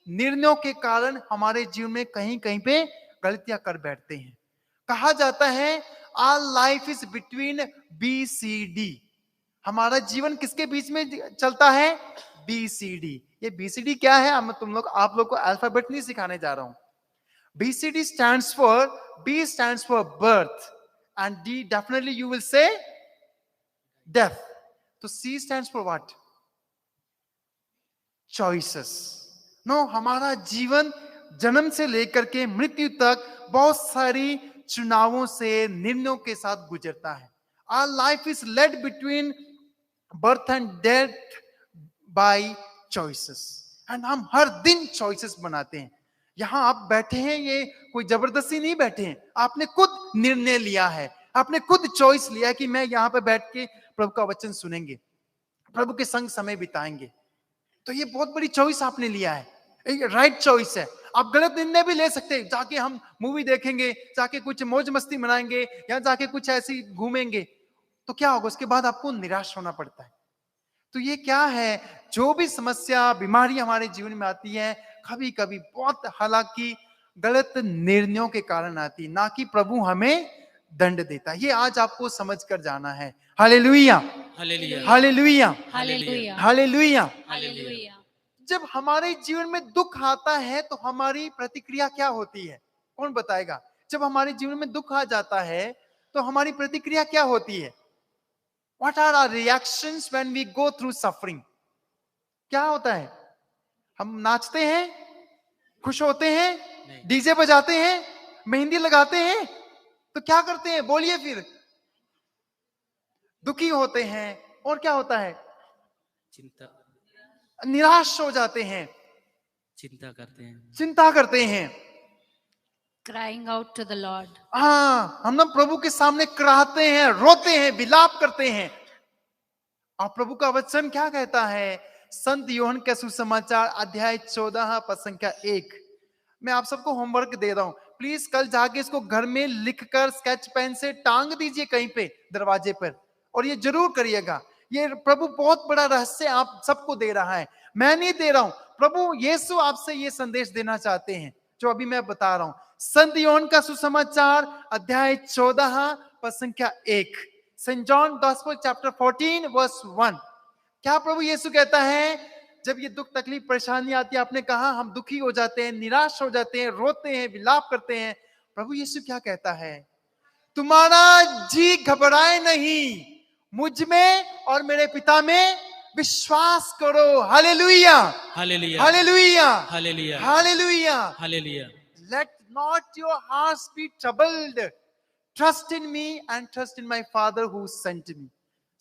निर्णयों के कारण हमारे जीवन में कहीं कहीं पे गलतियां कर बैठते हैं। कहा जाता है our life is between BCD। हमारा जीवन किसके बीच में चलता है? BCD। ये BCD क्या है? आप लोग को अल्फाबेट नहीं सिखाने जा रहा हूं। BCD stands for, B stands for birth, and D definitely you will say death. तो C stands for what? Choices. No, हमारा जीवन जन्म से लेकर के मृत्यु तक बहुत सारी चुनावों से, निर्णयों के साथ गुजरता है। Our life is led between birth and death by choices. And हम हर दिन choices बनाते हैं। यहां आप बैठे हैं, ये कोई जबरदस्ती नहीं बैठे हैं, आपने खुद निर्णय लिया है, आपने खुद चॉइस लिया है कि मैं यहां पर बैठ के प्रभु का वचन सुनेंगे, प्रभु के संग समय बिताएंगे। तो ये बहुत बड़ी चॉइस आपने लिया है, राइट चॉइस है। आप गलत निर्णय भी ले सकते हैं, जाके हम मूवी देखेंगे, जाके कुछ मौज मस्ती मनाएंगे, या जाके कुछ ऐसी घूमेंगे, तो क्या होगा? उसके बाद आपको निराश होना पड़ता है। तो ये क्या है? जो भी समस्या बीमारी हमारे जीवन में आती है, कभी कभी बहुत हालांकि गलत निर्णयों के कारण आती है, ना कि प्रभु हमें दंड देता है। ये आज आपको समझ कर जाना है। Hallelujah. Hallelujah hallelujah Hallelujah. Hallelujah. Hallelujah. जब हमारे जीवन में दुख आता है तो हमारी प्रतिक्रिया क्या होती है? कौन बताएगा? जब हमारे जीवन में दुख आ जाता है तो हमारी प्रतिक्रिया क्या होती है? What are our reactions when we go through suffering? क्या होता है? हम नाचते हैं, खुश होते हैं, नहीं। डीजे बजाते हैं, मेहंदी लगाते हैं, तो क्या करते हैं? बोलिए फिर। दुखी होते हैं और क्या होता है? चिंता निराश हो जाते हैं, चिंता करते हैं, चिंता करते हैं। Crying out to the Lord. हाँ, हम ना प्रभु के सामने कराहते हैं, रोते हैं, विलाप करते हैं। और प्रभु का वचन क्या कहता है? संत यूहन्ना के सुसमाचार अध्याय 14 पद संख्या 1। मैं आप सबको होमवर्क दे रहा हूं, प्लीज कल जाके इसको घर में लिखकर स्केच पेन से टांग दीजिए कहीं पे दरवाजे पर, और ये जरूर करिएगा। ये प्रभु बहुत बड़ा रहस्य आप सबको दे रहा है, मैं नहीं दे रहा हूं। प्रभु यीशु आपसे ये संदेश देना चाहते हैं जो अभी मैं बता रहा हूं। संत यूहन्ना का सुसमाचार अध्याय 14 पद संख्या 1, Saint John gospel chapter 14 verse 1। क्या प्रभु यीशु कहता है? जब ये दुख तकलीफ परेशानी आती है, आपने कहा हम दुखी हो जाते हैं, निराश हो जाते हैं, रोते हैं, विलाप करते हैं, प्रभु यीशु क्या कहता है? तुम्हारा जी घबराए नहीं, मुझ में और मेरे पिता में विश्वास करो। Hallelujah hallelujah hallelujah hallelujah hallelujah. Hallelujah. Let not your hearts be troubled. Trust in me and trust in my Father who sent me.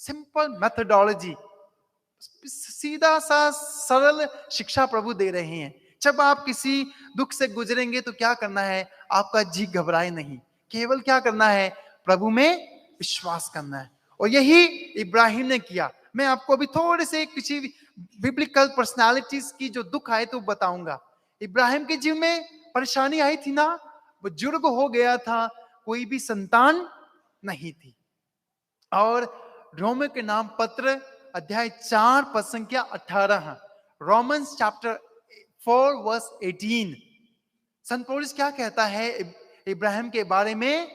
Simple methodology. सीधा सा सरल शिक्षा प्रभु दे रहे हैं। जब आप किसी दुख से गुजरेंगे तो क्या करना है? आपका जी घबराए नहीं, केवल क्या करना है? प्रभु में विश्वास करना है। और यही इब्राहिम ने किया। मैं आपको अभी थोड़े से किसी बिब्लिकल पर्सनालिटीज की जो दुख आए तो बताऊंगा। इब्राहिम के जीवन में परेशानी आई थी ना, बुजुर्ग हो गया था, कोई भी संतान नहीं थी। और रोम के नाम पत्र अध्याय 4 पद संख्या 18, रोमन्स चैप्टर 4 वर्स 18, संत पौलुस क्या कहता है इब्राहिम के बारे में?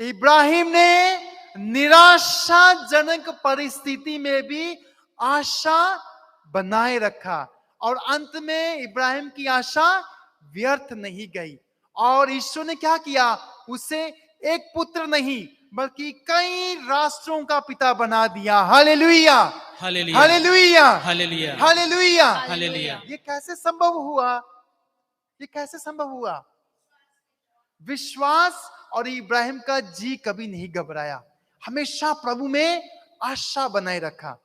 इब्राहिम ने निराशाजनक परिस्थिति में भी आशा बनाए रखा और अंत में इब्राहिम की आशा व्यर्थ नहीं गई। और ईश्वर ने क्या किया? उसे एक पुत्र नहीं बल्कि कई राष्ट्रों का पिता बना दिया। Hallelujah hallelujah hallelujah hallelujah hallelujah. Hallelujah. ये कैसे संभव हुआ? ये कैसे संभव हुआ? विश्वास। और इब्राहिम का जी कभी नहीं घबराया, हमेशा प्रभु में आशा बनाए रखा,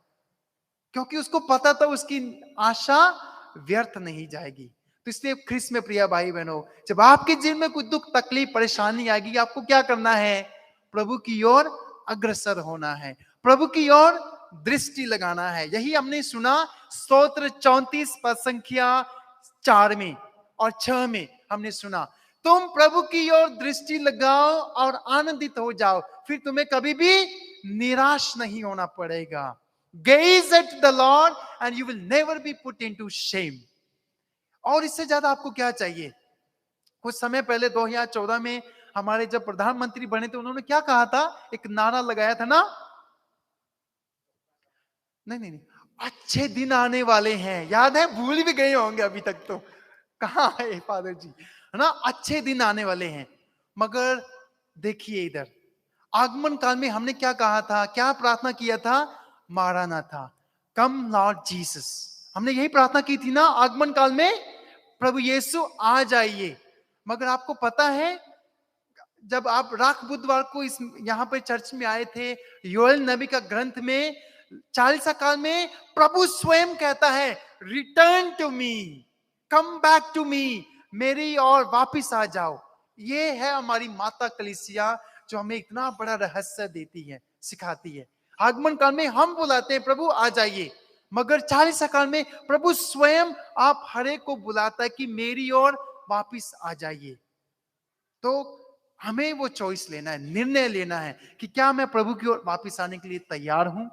क्योंकि उसको पता था उसकी आशा व्यर्थ नहीं जाएगी। तो इसलिए ख्रिस्त में प्रिय भाई बहनों, जब आपके जीवन में कोई दुख तकलीफ परेशानी आएगी, आपको क्या करना है? प्रभु की ओर अग्रसर होना है, प्रभु की ओर दृष्टि लगाना है। यही हमने सुना स्तोत्र 34 पद संख्या 4 में और 6 में हमने सुना, तुम प्रभु की ओर दृष्टि लगाओ और आनंदित हो जाओ, फिर तुम्हें कभी भी निराश नहीं होना पड़ेगा। Gaze at the Lord and you will never be put into shame. और इससे ज्यादा आपको क्या चाहिए? कुछ समय पहले 2014 में हमारे जब प्रधानमंत्री बने थे, उन्होंने क्या कहा था? एक नारा लगाया था ना, नहीं, अच्छे दिन आने वाले हैं। याद है? भूल भी गए होंगे अभी तक तो। कहाँ है फादर जी? है ना, अच्छे दिन आने वाले हैं। मगर देखिए इधर आगमन काल में हमने क्या कहा था? क्या प्रार्थना किया था? मारानाथा, कम लॉर्ड जीसस। हमने यही प्रार्थना की थी ना आगमन काल में, प्रभु यीशु आ जाइए। मगर आपको पता है, जब आप राख बुधवार को इस यहाँ पे चर्च में आए थे, योएल नबी का ग्रंथ में 40 काल में प्रभु स्वयं कहता है, return to me, come back to me, मेरी और वापिस आ जाओ। ये है हमारी माता कलीसिया जो हमें इतना बड़ा रहस्य देती है, सिखाती है। आगमन काल में हम बुलाते हैं प्रभु आ जाइए, मगर 40 काल में प्रभु स्वयं आप हर एक को बुलाता है कि मेरी ओर वापिस आ जाइए। तो हमें वो चॉइस लेना है, निर्णय लेना है कि क्या मैं प्रभु की ओर वापिस आने के लिए तैयार हूं।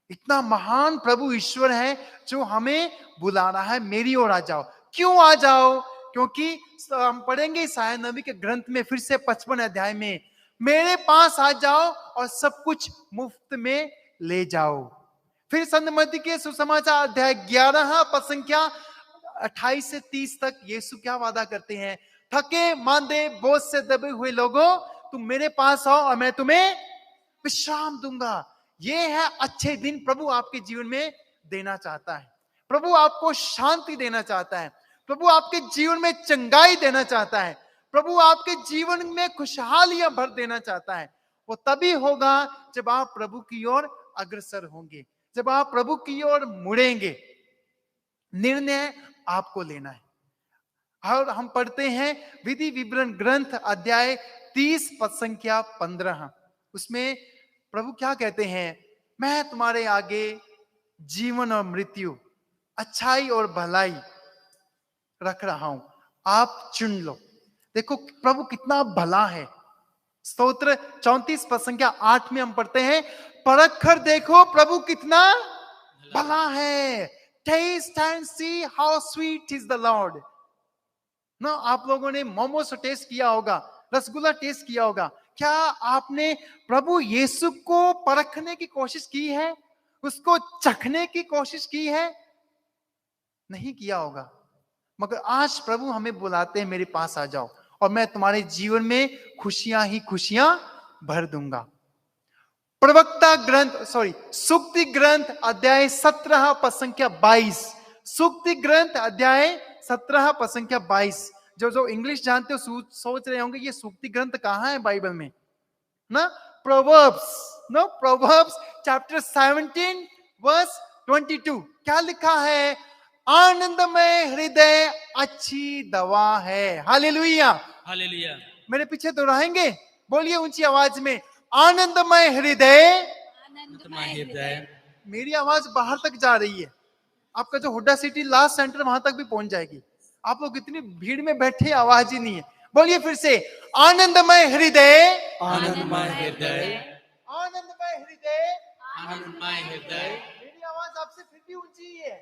इतना महान प्रभु ईश्वर है जो हमें बुला रहा है, मेरी ओर आ जाओ। क्यों आ जाओ? क्योंकि हम पढ़ेंगे ईसाया नबी के ग्रंथ में फिर से 55 अध्याय में, मेरे पास आ जाओ और सब कुछ मुफ्त में ले जाओ। फिर संत मत्ती के सुसमाचार अध्याय 11 पद संख्या 28 से 30 तक यीशु क्या वादा करते हैं? थके मांदे बोझ से दबे हुए लोगों, तुम मेरे पास आओ और मैं तुम्हें विश्राम दूंगा। ये है अच्छे दिन प्रभु आपके जीवन में देना चाहता है। प्रभु आपको शांति देना चाहता है। प्रभु आपके जीवन में चंगाई देना चाहता है। प्रभु आपके जीवन में खुशहालियां भर देना चाहता है। वो तभी होगा जब आप प्रभु की ओर अग्रसर होंगे, जब आप प्रभु की ओर मुड़ेंगे। निर्णय आपको लेना है। और हम पढ़ते हैं विधि विवरण ग्रंथ अध्याय 30 पद संख्या 15। उसमें प्रभु क्या कहते हैं? मैं तुम्हारे आगे जीवन और मृत्यु, अच्छाई और भलाई रख रहा हूं, आप चुन लो। देखो प्रभु कितना भला है। स्तोत्र 34 पद संख्या 8 में हम पढ़ते हैं, परख कर देखो प्रभु कितना भला है। Taste and see how sweet is the lord. ना आप लोगों ने मोमोस टेस्ट किया होगा, रसगुल्ला टेस्ट किया होगा। क्या आपने प्रभु यीशु को परखने की कोशिश की है? उसको चखने की कोशिश की है? नहीं किया होगा। मगर आज प्रभु हमें बुलाते हैं, मेरे पास आ जाओ और मैं तुम्हारे जीवन में खुशियां ही खुशियां भर दूंगा। प्रवक्ता ग्रंथ सूक्ति ग्रंथ अध्याय 17 पद संख्या 22। सूक्ति ग्रंथ अध्याय 17 पद संख्या 22। जो इंग्लिश जानते हो सोच रहे होंगे ये सूक्ति ग्रंथ कहाँ है बाइबल में ना? Proverbs chapter 17 verse 22। क्या लिखा है? आनंदमय हृदय अच्छी दवा है। Hallelujah, hallelujah. मेरे पीछे दोहराएंगे, बोलिए ऊंची आवाज में, आनंदमय हृदय। आनंदमय हृदय। मेरी आवाज बाहर तक जा रही है। आपका जो हुड्डा सिटी लास्ट सेंटर वहां तक भी पहुंच जाएगी। आप लोग इतनी भीड़ में बैठे, आवाज ही नहीं है। बोलिए फिर से, आनंदमय हृदय, आनंदमय हृदय, आनंदमय हृदय, आनंदमय हृदय। मेरी आवाज आपसे फिर भी ऊंची है।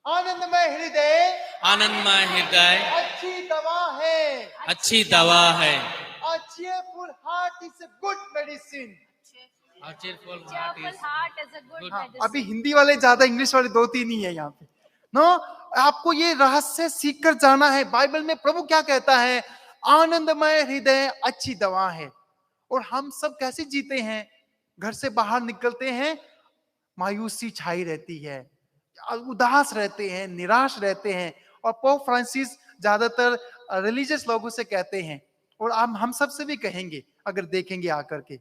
आनंदमय हृदय, आनंदमय हृदय अच्छी दवा है। अच्छी दवा है। A cheerful heart is a good medicine. cheerful Cheerful heart is a good हाँ, medicine. अभी हिंदी वाले ज्यादा, इंग्लिश वाले 2-3 ही है यहाँ पे। नो, आपको ये रहस्य सीख कर जाना है। बाइबल में प्रभु क्या कहता है? आनंदमय हृदय अच्छी दवा है। और हम सब कैसे जीते हैं? घर से बाहर निकलते हैं, मायूसी छाई रहती है, उदास रहते हैं, निराश रहते हैं। और पोप फ्रांसिस ज्यादातर रिलीजियस लोगों से कहते हैं, और हम सब से भी कहेंगे अगर देखेंगे आकर के,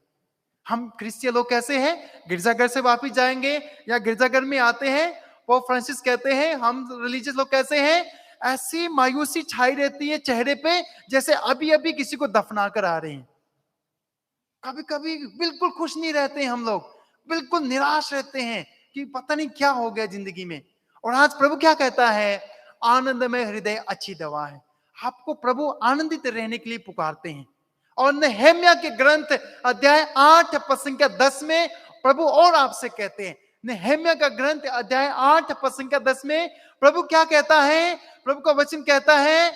हम क्रिश्चियन लोग कैसे हैं? गिरजाघर से वापस जाएंगे या गिरजाघर में आते हैं, पोप फ्रांसिस कहते हैं हम रिलीजियस लोग कैसे हैं? ऐसी मायूसी छाई रहती है चेहरे पे जैसे अभी अभी किसी को दफना कर आ रहे हैं। कभी कभी बिल्कुल खुश नहीं रहते हैं हम लोग, बिल्कुल निराश रहते हैं कि पता नहीं क्या हो गया जिंदगी में। और आज प्रभु क्या कहता है? आनंदमय हृदय अच्छी दवा है। आपको प्रभु आनंदित रहने के लिए पुकारते हैं। और नहम्याह के ग्रंथ अध्याय 8 पद संख्या 10 में प्रभु और आपसे कहते हैं, नहम्याह का ग्रंथ अध्याय 8 पद संख्या 10 में प्रभु क्या कहता है? प्रभु का वचन कहता है,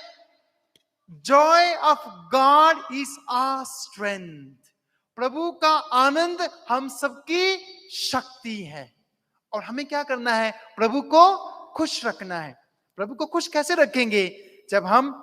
joy of God is our strength. प्रभु का आनंद हम सबकी शक्ति है। और हमें क्या करना है? प्रभु को खुश रखना है। प्रभु को खुश कैसे रखेंगे? जब हम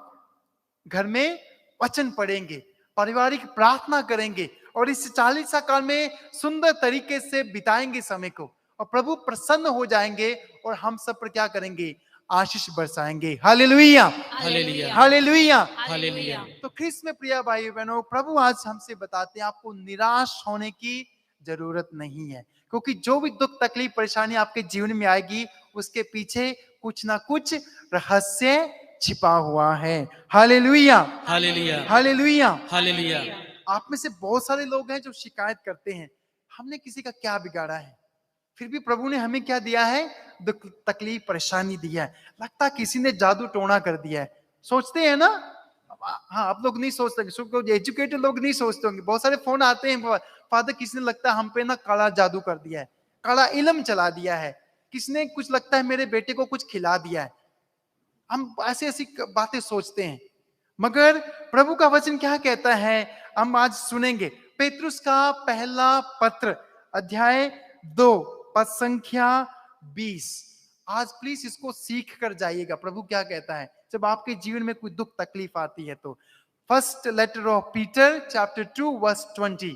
घर में वचन पढ़ेंगे, पारिवारिक प्रार्थना करेंगे और इस 40 काल में सुंदर तरीके से बिताएंगे समय को, और प्रभु प्रसन्न हो जाएंगे और हम सब पर क्या करेंगे? आशीष बरसाएंगे। हालेलुया, हालेलुया, हालेलुया, हालेलुया। तो ख्रिस्त में प्रिय भाई बहनों, प्रभु आज हमसे बताते हैं आपको निराश होने की जरूरत नहीं है, क्योंकि जो भी दुख तकलीफ परेशानी आपके जीवन में आएगी उसके पीछे कुछ ना कुछ रहस्य छिपा हुआ है। Hallelujah, hallelujah, hallelujah, hallelujah. आप में से बहुत सारे लोग हैं जो शिकायत करते हैं, हमने किसी का क्या बिगाड़ा है, फिर भी प्रभु ने हमें क्या दिया है? दुख तकलीफ परेशानी दिया है। लगता है किसी ने जादू टोना कर दिया है। सोचते हैं ना? हाँ, आप लोग नहीं सोचते, एजुकेटेड लोग नहीं सोचते होंगे। बहुत सारे फोन आते हैं, फादर किसने लगता है हम पे ना काला जादू कर दिया है, काला इल्म चला दिया है, किसने कुछ लगता है मेरे बेटे को कुछ खिला दिया है। हम ऐसी ऐसी बातें सोचते हैं, मगर प्रभु का वचन क्या कहता है हम आज सुनेंगे। पेतरुस का पहला पत्र अध्याय 2 पद संख्या 20। आज प्लीज इसको सीख कर जाइएगा प्रभु क्या कहता है जब आपके जीवन में कोई दुख तकलीफ आती है। तो first letter of Peter chapter 2 verse 20,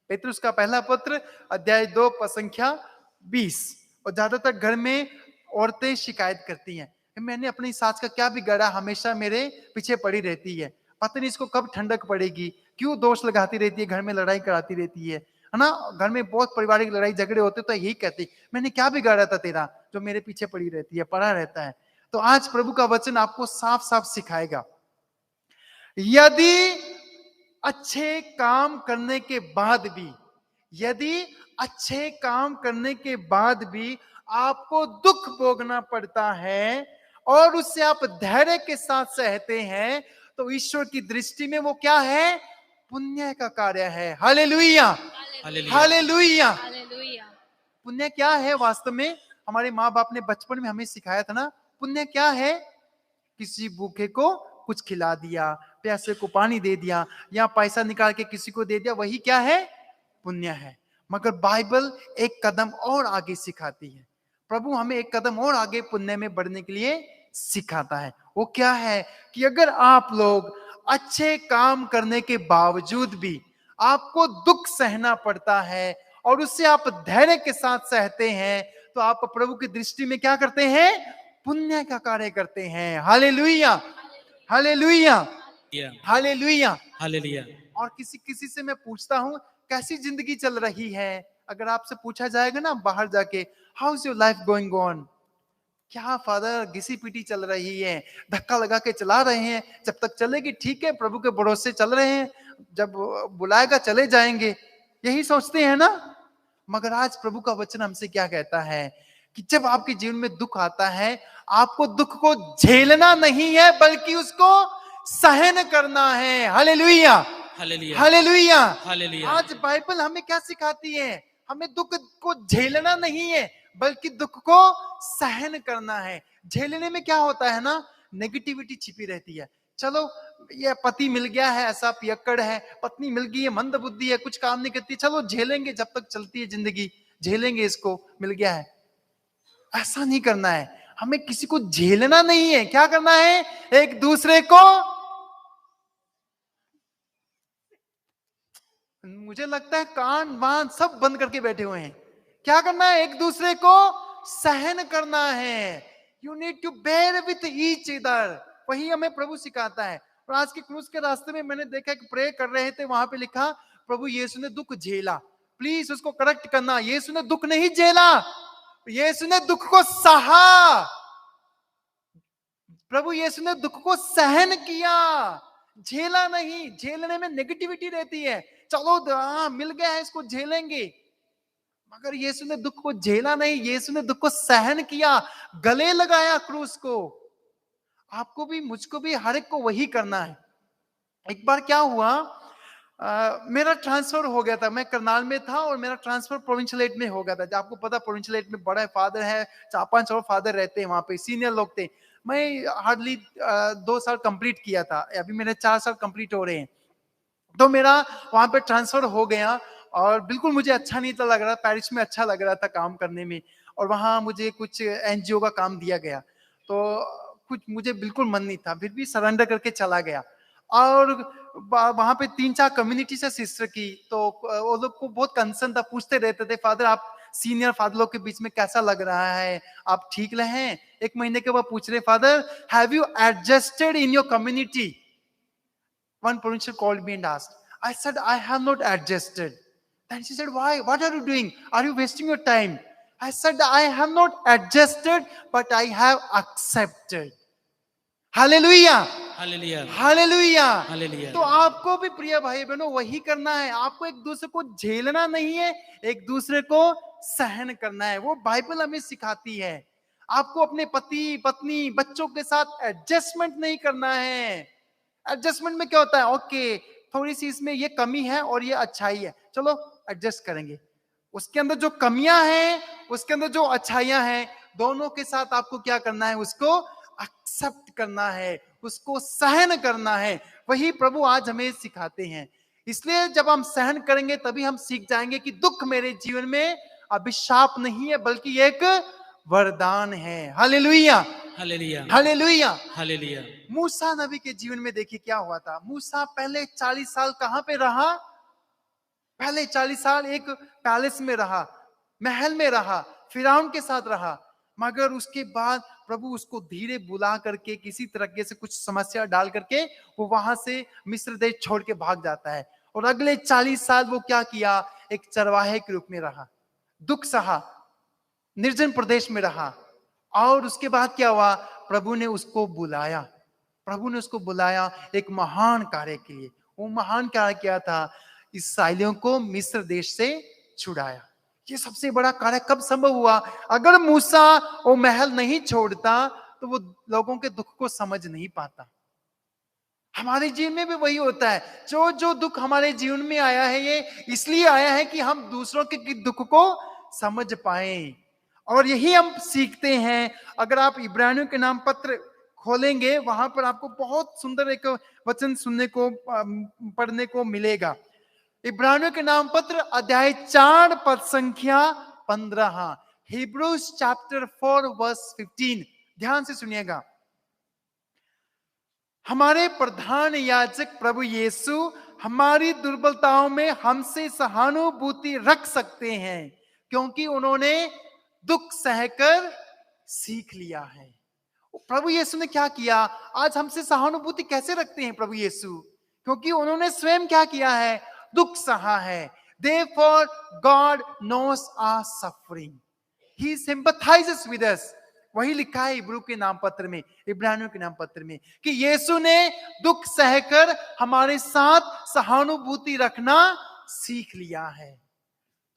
पेतरुस का पहला पत्र अध्याय 2 पद संख्या 20। और ज्यादातर घर में औरतें शिकायत करती हैं, मैंने अपनी सास का क्या बिगाड़ा, हमेशा मेरे पीछे पड़ी रहती है, पता नहीं इसको कब ठंडक पड़ेगी, क्यों दोष लगाती रहती है, घर में लड़ाई कराती रहती है ना। घर में बहुत पारिवारिक लड़ाई झगड़े होते तो यही कहती, मैंने क्या बिगाड़ा था तेरा जो मेरे पीछे पड़ी रहती है, पड़ा रहता है। तो आज प्रभु का वचन आपको साफ साफ सिखाएगा, यदि अच्छे काम करने के बाद भी, यदि अच्छे काम करने के बाद भी आपको दुख भोगना पड़ता है और उससे आप धैर्य के साथ सहते हैं, तो ईश्वर की दृष्टि में वो क्या है, पुण्य का कार्य है। Hallelujah, hallelujah. पुण्य क्या है वास्तव में? हमारे माँ बाप ने बचपन में हमें सिखाया था ना, पुण्य क्या है? किसी भूखे को कुछ खिला दिया, प्यासे को पानी दे दिया, या पैसा निकाल के किसी को दे दिया, वही क्या है, पुण्य है। मगर बाइबल एक कदम और आगे सिखाती है, प्रभु हमें एक कदम और आगे पुण्य में बढ़ने के लिए सिखाता है। वो क्या है कि अगर आप लोग अच्छे काम करने के बावजूद भी आपको दुख सहना पड़ता है और उससे आप धैर्य के साथ सहते हैं, तो आप प्रभु की दृष्टि में क्या करते हैं, पुण्य का कार्य करते हैं। हालेलुया, हालेलुया, हालेलुया, हालेलुया। और किसी से मैं पूछता हूं कैसी जिंदगी चल रही है, अगर आपसे पूछा जाएगा ना बाहर जाके, how is your life going on, क्या फादर घिसी पीटी चल रही है, धक्का लगा के चला रहे हैं, जब तक चलेगी ठीक है, प्रभु के भरोसे चल रहे हैं, जब बुलाएगा चले जाएंगे, यही सोचते हैं ना। मगर आज प्रभु का वचन हमसे क्या कहता है कि जब आपके जीवन में दुख आता है, आपको दुख को झेलना नहीं है बल्कि उसको सहन करना है। Hallelujah, hallelujah, hallelujah, hallelujah. आज बाइबल हमें क्या सिखाती है, हमें दुख को झेलना नहीं है बल्कि दुख को सहन करना है। झेलने में क्या होता है ना, नेगेटिविटी छिपी रहती है। चलो ये पति मिल गया है ऐसा पियक्कड़ है, पत्नी मिल गई है मंद बुद्धि है, कुछ काम नहीं करती, चलो झेलेंगे, जब तक चलती है जिंदगी झेलेंगे, इसको मिल गया है। ऐसा नहीं करना है, हमें किसी को झेलना नहीं है, क्या करना है, एक दूसरे को, मुझे लगता है कान वान सब बंद करके बैठे हुए हैं, क्या करना है, एक दूसरे को सहन करना है। You need to bear with each other, वही हमें प्रभु सिखाता है। और आज के क्रूज के रास्ते में मैंने देखा कि प्रे कर रहे थे, वहां पे लिखा प्रभु यीशु ने दुख झेला, प्लीज उसको करेक्ट करना, यीशु ने दुख नहीं झेला, यीशु ने दुख को सहा, प्रभु यीशु ने दुख को सहन किया, झेला नहीं। झेलने में नेगेटिविटी रहती है, चलो मिल गया है इसको झेलेंगे, मगर यीशु ने दुख को झेला नहीं, यीशु ने दुख को सहन किया, गले लगाया क्रूस को। आपको भी मुझको भी हर एक को वही करना है। एक बार क्या हुआ, मेरा ट्रांसफर हो गया था, मैं करनाल में था और मेरा ट्रांसफर प्रोविंशियल में हो गया था। आपको पता प्रोविंशियल में बड़ा फादर है, 4-5 और फादर रहते हैं वहां पे, सीनियर लोग थे। मैं हार्डली 2 साल कंप्लीट किया था, अभी मेरे 4 साल कंप्लीट हो रहे हैं। तो मेरा वहां पे ट्रांसफर हो गया और बिल्कुल मुझे अच्छा नहीं था लग रहा, पेरिस में अच्छा लग रहा था काम करने में, और वहां मुझे कुछ एनजीओ का काम दिया गया, तो कुछ मुझे बिल्कुल मन नहीं था, फिर भी सरेंडर करके चला गया। और वहां पे 3-4 कम्युनिटी से सिस्टर की, तो वो लोग को बहुत कंसर्न था, पूछते रहते थे फादर आप सीनियर फादर लोग के बीच में कैसा लग रहा है, आप ठीक रहे? 1 महीने के बाद पूछ रहे father have you adjusted in your community? One provincial called me and asked. I said, I have not adjusted. Then she said, why? What are you doing? Are you wasting your time? I said, I have not adjusted, but I have accepted. Hallelujah. Hallelujah, hallelujah. हालेलुया। तो आपको भी प्रिय भाई बहनों वही करना है, आपको एक दूसरे को झेलना नहीं है, एक दूसरे को सहन करना है। वो बाइबल हमें सिखाती है। आपको अपने पति पत्नी बच्चों के साथ एडजस्टमेंट नहीं करना है। एडजस्टमेंट में क्या होता है, ओके थोड़ी सी इसमें ये कमी है और ये अच्छाई है, चलो एडजस्ट करेंगे। उसके अंदर जो कमियां हैं, उसके अंदर जो अच्छाइयां हैं, दोनों के साथ आपको क्या करना है, उसको एक्सेप्ट करना है, उसको सहन करना है। वही प्रभु आज हमें सिखाते हैं। इसलिए जब हम सहन करेंगे तभी हम सीख जाएंगे कि दुख मेरे जीवन में अभिशाप नहीं है बल्कि एक वरदान है। Hallelujah, hallelujah, hallelujah. हालेलुया, मूसा नबी के जीवन में देखिए क्या हुआ था। मूसा पहले 40 साल कहां पे रहा? पहले 40 साल एक पैलेस में रहा, महल में रहा, फिरौन के साथ रहा। मगर उसके बाद प्रभु उसको धीरे बुला करके किसी तरीके से कुछ समस्या डाल करके वो वहां से मिस्र देश छोड़ के भाग जाता है। और अगले 40 साल वो क्या किया? एक चरवाहे के रूप में रहा, दुख सहा, निर्जन प्रदेश में रहा। और उसके बाद क्या हुआ? प्रभु ने उसको बुलाया, प्रभु ने उसको बुलाया एक महान कार्य के लिए। वो महान कार्य क्या था? इस्राएलियों को मिस्र देश से छुड़ाया। ये सबसे बड़ा कार्य कब संभव हुआ? अगर मूसा वो महल नहीं छोड़ता तो वो लोगों के दुख को समझ नहीं पाता। हमारे जीवन में भी वही होता है। जो जो दुख हमारे जीवन में आया है ये इसलिए आया है कि हम दूसरों के दुख को समझ पाए। और यही हम सीखते हैं। अगर आप इब्रानियों के नाम पत्र खोलेंगे वहां पर आपको बहुत सुंदर एक वचन सुनने को पढ़ने को मिलेगा। इब्रानियों के नाम पत्र अध्याय 4 पद संख्या 15, हिब्रूज चैप्टर 4 वर्स 15। ध्यान से सुनिएगा। हमारे प्रधान याजक प्रभु यीशु हमारी दुर्बलताओं में हमसे सहानुभूति रख सकते हैं क्योंकि उन्होंने दुख सहकर सीख लिया है। प्रभु यीशु ने क्या किया? आज हमसे सहानुभूति कैसे रखते हैं प्रभु यीशु? क्योंकि उन्होंने स्वयं क्या किया है? दुख सहा है। Therefore God knows our suffering. He sympathizes with us. वही लिखा है इब्रू के नाम पत्र में, इब्रानियों के नाम पत्र में कि यीशु ने दुख सहकर हमारे साथ सहानुभूति रखना सीख लिया है।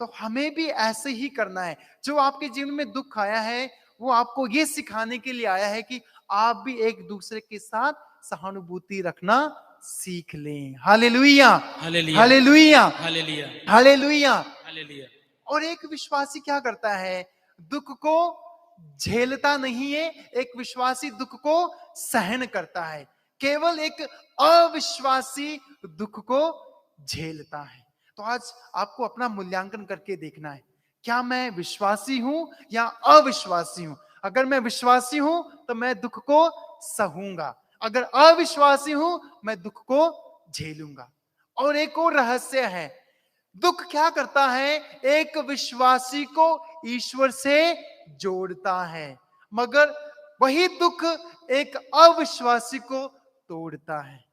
तो हमें भी ऐसे ही करना है। जो आपके जीवन में दुख आया है वो आपको ये सिखाने के लिए आया है कि आप भी एक दूसरे के साथ सहानुभूति रखना सीख लें। Hallelujah, hallelujah, hallelujah, hallelujah, hallelujah. हालेलुया। और एक विश्वासी क्या करता है? दुख को झेलता नहीं है, एक विश्वासी दुख को सहन करता है। केवल एक अविश्वासी दुख को झेलता है। तो आज आपको अपना मूल्यांकन करके देखना है, क्या मैं विश्वासी हूं या अविश्वासी हूं? अगर मैं विश्वासी हूं तो मैं दुख को सहूंगा, अगर अविश्वासी हूं मैं दुख को झेलूंगा। और एक और रहस्य है, दुख क्या करता है? एक विश्वासी को ईश्वर से जोड़ता है, मगर वही दुख एक अविश्वासी को तोड़ता है।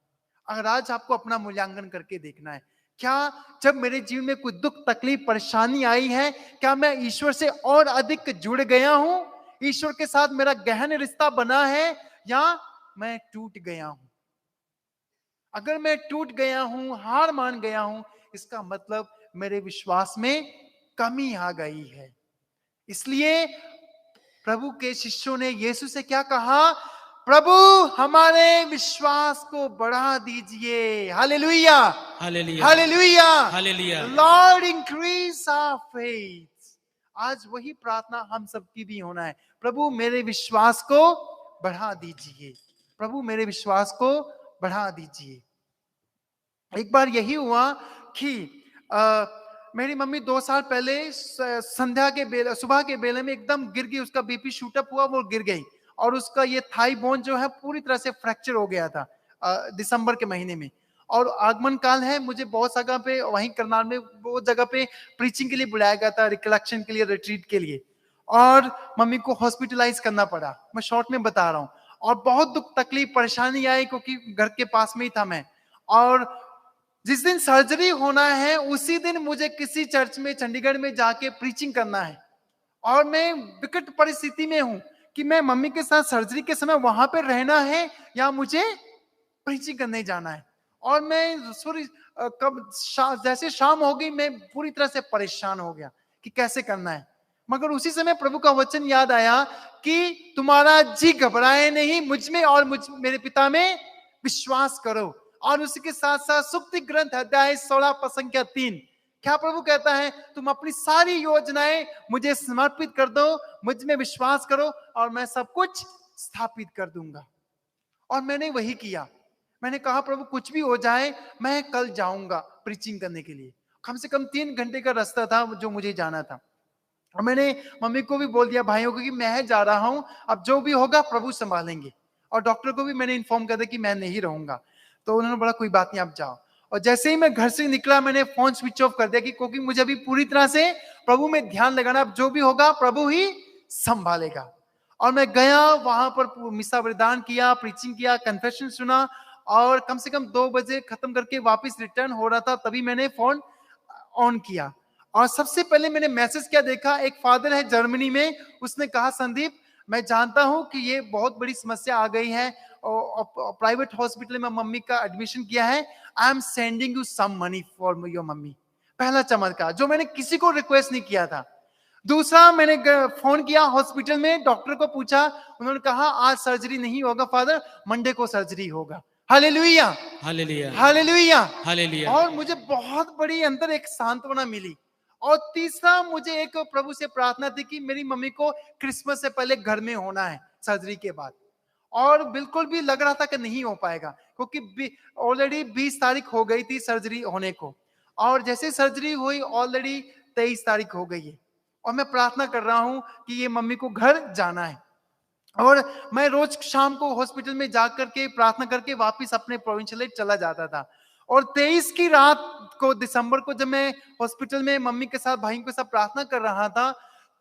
अगर आज आपको अपना मूल्यांकन करके देखना है, क्या जब मेरे जीवन में कोई दुख तकलीफ परेशानी आई है, क्या मैं ईश्वर से और अधिक जुड़ गया हूं? ईश्वर के साथ मेरा गहन रिश्ता बना है या मैं टूट गया हूं? अगर मैं टूट गया हूं, हार मान गया हूं, इसका मतलब मेरे विश्वास में कमी आ गई है। इसलिए प्रभु के शिष्यों ने यीशु से क्या कहा? प्रभु हमारे विश्वास को बढ़ा दीजिए। Hallelujah, hallelujah, hallelujah, hallelujah. Lord increase our faith. आज वही प्रार्थना हम सबकी भी होना है। प्रभु मेरे विश्वास को बढ़ा दीजिए, प्रभु मेरे विश्वास को बढ़ा दीजिए। एक बार यही हुआ कि मेरी मम्मी 2 साल पहले संध्या के बेले, सुबह के बेले में एकदम गिर गई, उसका बीपी शूट अप हुआ, वो गिर गई और उसका ये थाई बोन जो है पूरी तरह से फ्रैक्चर हो गया था दिसंबर के महीने में। और आगमन काल है, मुझे बहुत जगह पे वहीं करनाल में वो जगह पे प्रीचिंग के लिए बुलाया गया था, रिकलेक्शन के लिए, रिट्रीट के लिए। और मम्मी को हॉस्पिटलाइज करना पड़ा, मैं शॉर्ट में बता रहा हूँ। और बहुत दुख तकलीफ परेशानी आई क्योंकि घर के पास में ही था मैं। और जिस दिन सर्जरी होना है उसी दिन मुझे किसी चर्च में चंडीगढ़ में जाके प्रीचिंग करना है। और मैं विकट परिस्थिति में हूं कि मैं मम्मी के साथ सर्जरी के समय वहां पर रहना है या मुझे प्रीचिंग करने जाना है। और मैं जैसे शाम हो गई मैं पूरी तरह से परेशान हो गया कि कैसे करना है। मगर उसी समय प्रभु का वचन याद आया कि तुम्हारा जी घबराए नहीं, मुझ में और मेरे पिता में विश्वास करो। और उसी के साथ साथ सुक्ति ग्रंथ अध्याय 16 पद संख्या 3, क्या प्रभु कहता है? तुम अपनी सारी योजनाएं मुझे समर्पित कर दो, मुझ में विश्वास करो और मैं सब कुछ स्थापित कर दूंगा। और मैंने वही किया। मैंने कहा प्रभु कुछ भी हो जाए मैं कल जाऊंगा प्रीचिंग करने के लिए। कम से कम 3 घंटे का रास्ता था जो मुझे जाना था। और मैंने मम्मी को भी बोल दिया, भाइयों को, कि मैं जा रहा हूं, अब जो भी होगा प्रभु संभालेंगे। और डॉक्टर को भी मैंने इन्फॉर्म कर दिया कि मैं नहीं रहूंगा। तो उन्होंने बोला कोई बात नहीं, आप जाओ। और जैसे ही मैं घर से निकला, मैंने फोन स्विच ऑफ कर दिया, कि क्योंकि मुझे अभी पूरी तरह से प्रभु में ध्यान लगाना, अब जो भी होगा प्रभु ही संभालेगा। और मैं गया वहां पर, मिसा बलिदान किया, प्रीचिंग किया, कन्फेशन सुना, और कम से कम 2 बजे खत्म करके वापस रिटर्न हो रहा था, तभी मैंने फोन ऑन किया। और सबसे पहले मैंने मैसेज क्या देखा, एक फादर है जर्मनी में, उसने कहा, संदीप मैं जानता हूं कि ये बहुत बड़ी समस्या आ गई है, और प्राइवेट हॉस्पिटल में मम्मी का एडमिशन किया है, I am sending you some money for your mummy. पहला चमत्कार, जो मैंने किसी को रिक्वेस्ट नहीं किया था। दूसरा, मैंने फोन किया हॉस्पिटल में, डॉक्टर को पूछा, उन्होंने कहा आज सर्जरी नहीं होगा फादर, मंडे को सर्जरी होगा। हालेलुया, हालेलुया, हालेलुया, हालेलुया। और मुझे बहुत बड़ी अंदर एक सांत्वना मिली। और तीसरा, मुझे एक प्रभु से प्रार्थना थी कि मेरी मम्मी को क्रिसमस से पहले घर में होना है सर्जरी के बाद। और बिल्कुल भी लग रहा था कि नहीं हो पाएगा, क्योंकि ऑलरेडी 20 तारीख हो गई थी सर्जरी होने को, और जैसे सर्जरी हुई ऑलरेडी 23 तारीख हो गई है। और मैं प्रार्थना कर रहा हूं कि ये मम्मी को घर जाना है। और मैं रोज शाम को हॉस्पिटल में जाकर के प्रार्थना करके वापस अपने प्रोविंशियल चला जाता था। और 23 की रात को, दिसंबर को, जब मैं हॉस्पिटल में मम्मी के साथ, भाइयों के साथ प्रार्थना कर रहा था,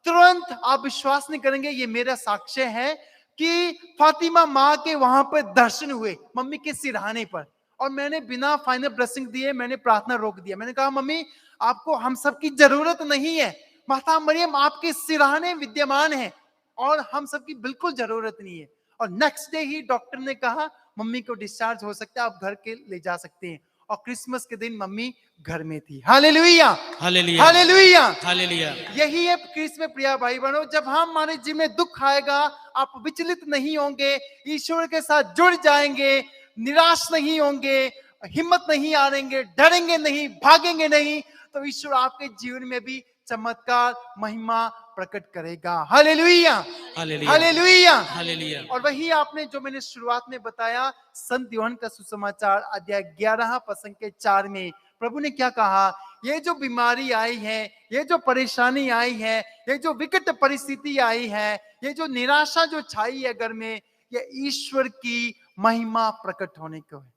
तुरंत, आप विश्वास नहीं करेंगे, ये मेरा साक्ष्य है कि फातिमा माँ के वहां पर दर्शन हुए मम्मी के सिरहाने पर। और मैंने बिना फाइनल ब्लेसिंग दिए मैंने प्रार्थना रोक दिया। मैंने कहा, मम्मी आपको हम सब की जरूरत नहीं है, माता मरियम आपके सिरहाने विद्यमान है, और हम सबकी बिल्कुल जरूरत नहीं है। और नेक्स्ट डे ही डॉक्टर ने कहा मम्मी को डिस्चार्ज हो सकता है, आप घर के ले जा सकते हैं। और क्रिसमस के दिन मम्मी घर में थी। Hallelujah, hallelujah, hallelujah, hallelujah. यही है क्रिस में प्रिय भाई बहनों, जब हम हमारे जीवन में दुख आएगा, आप विचलित नहीं होंगे, ईश्वर के साथ जुड़ जाएंगे, निराश नहीं होंगे, हिम्मत नहीं हारेंगे, डरेंगे नहीं, भागेंगे नहीं, तो ईश्वर आपके जीवन में भी चमत्कार, महिमा प्रकट करेगा। हालेलुया, हालेलुया, हालेलुया, हालेलुया। और वही आपने जो मैंने शुरुआत में बताया, संत यूहन्ना का सुसमाचार अध्याय 11 प्रसंग के 4 में प्रभु ने क्या कहा, ये जो बीमारी आई है, ये जो परेशानी आई है, ये जो विकट परिस्थिति आई है, ये जो निराशा जो छाई है घर में, ये ईश्वर की महिमा प्रकट होने को है।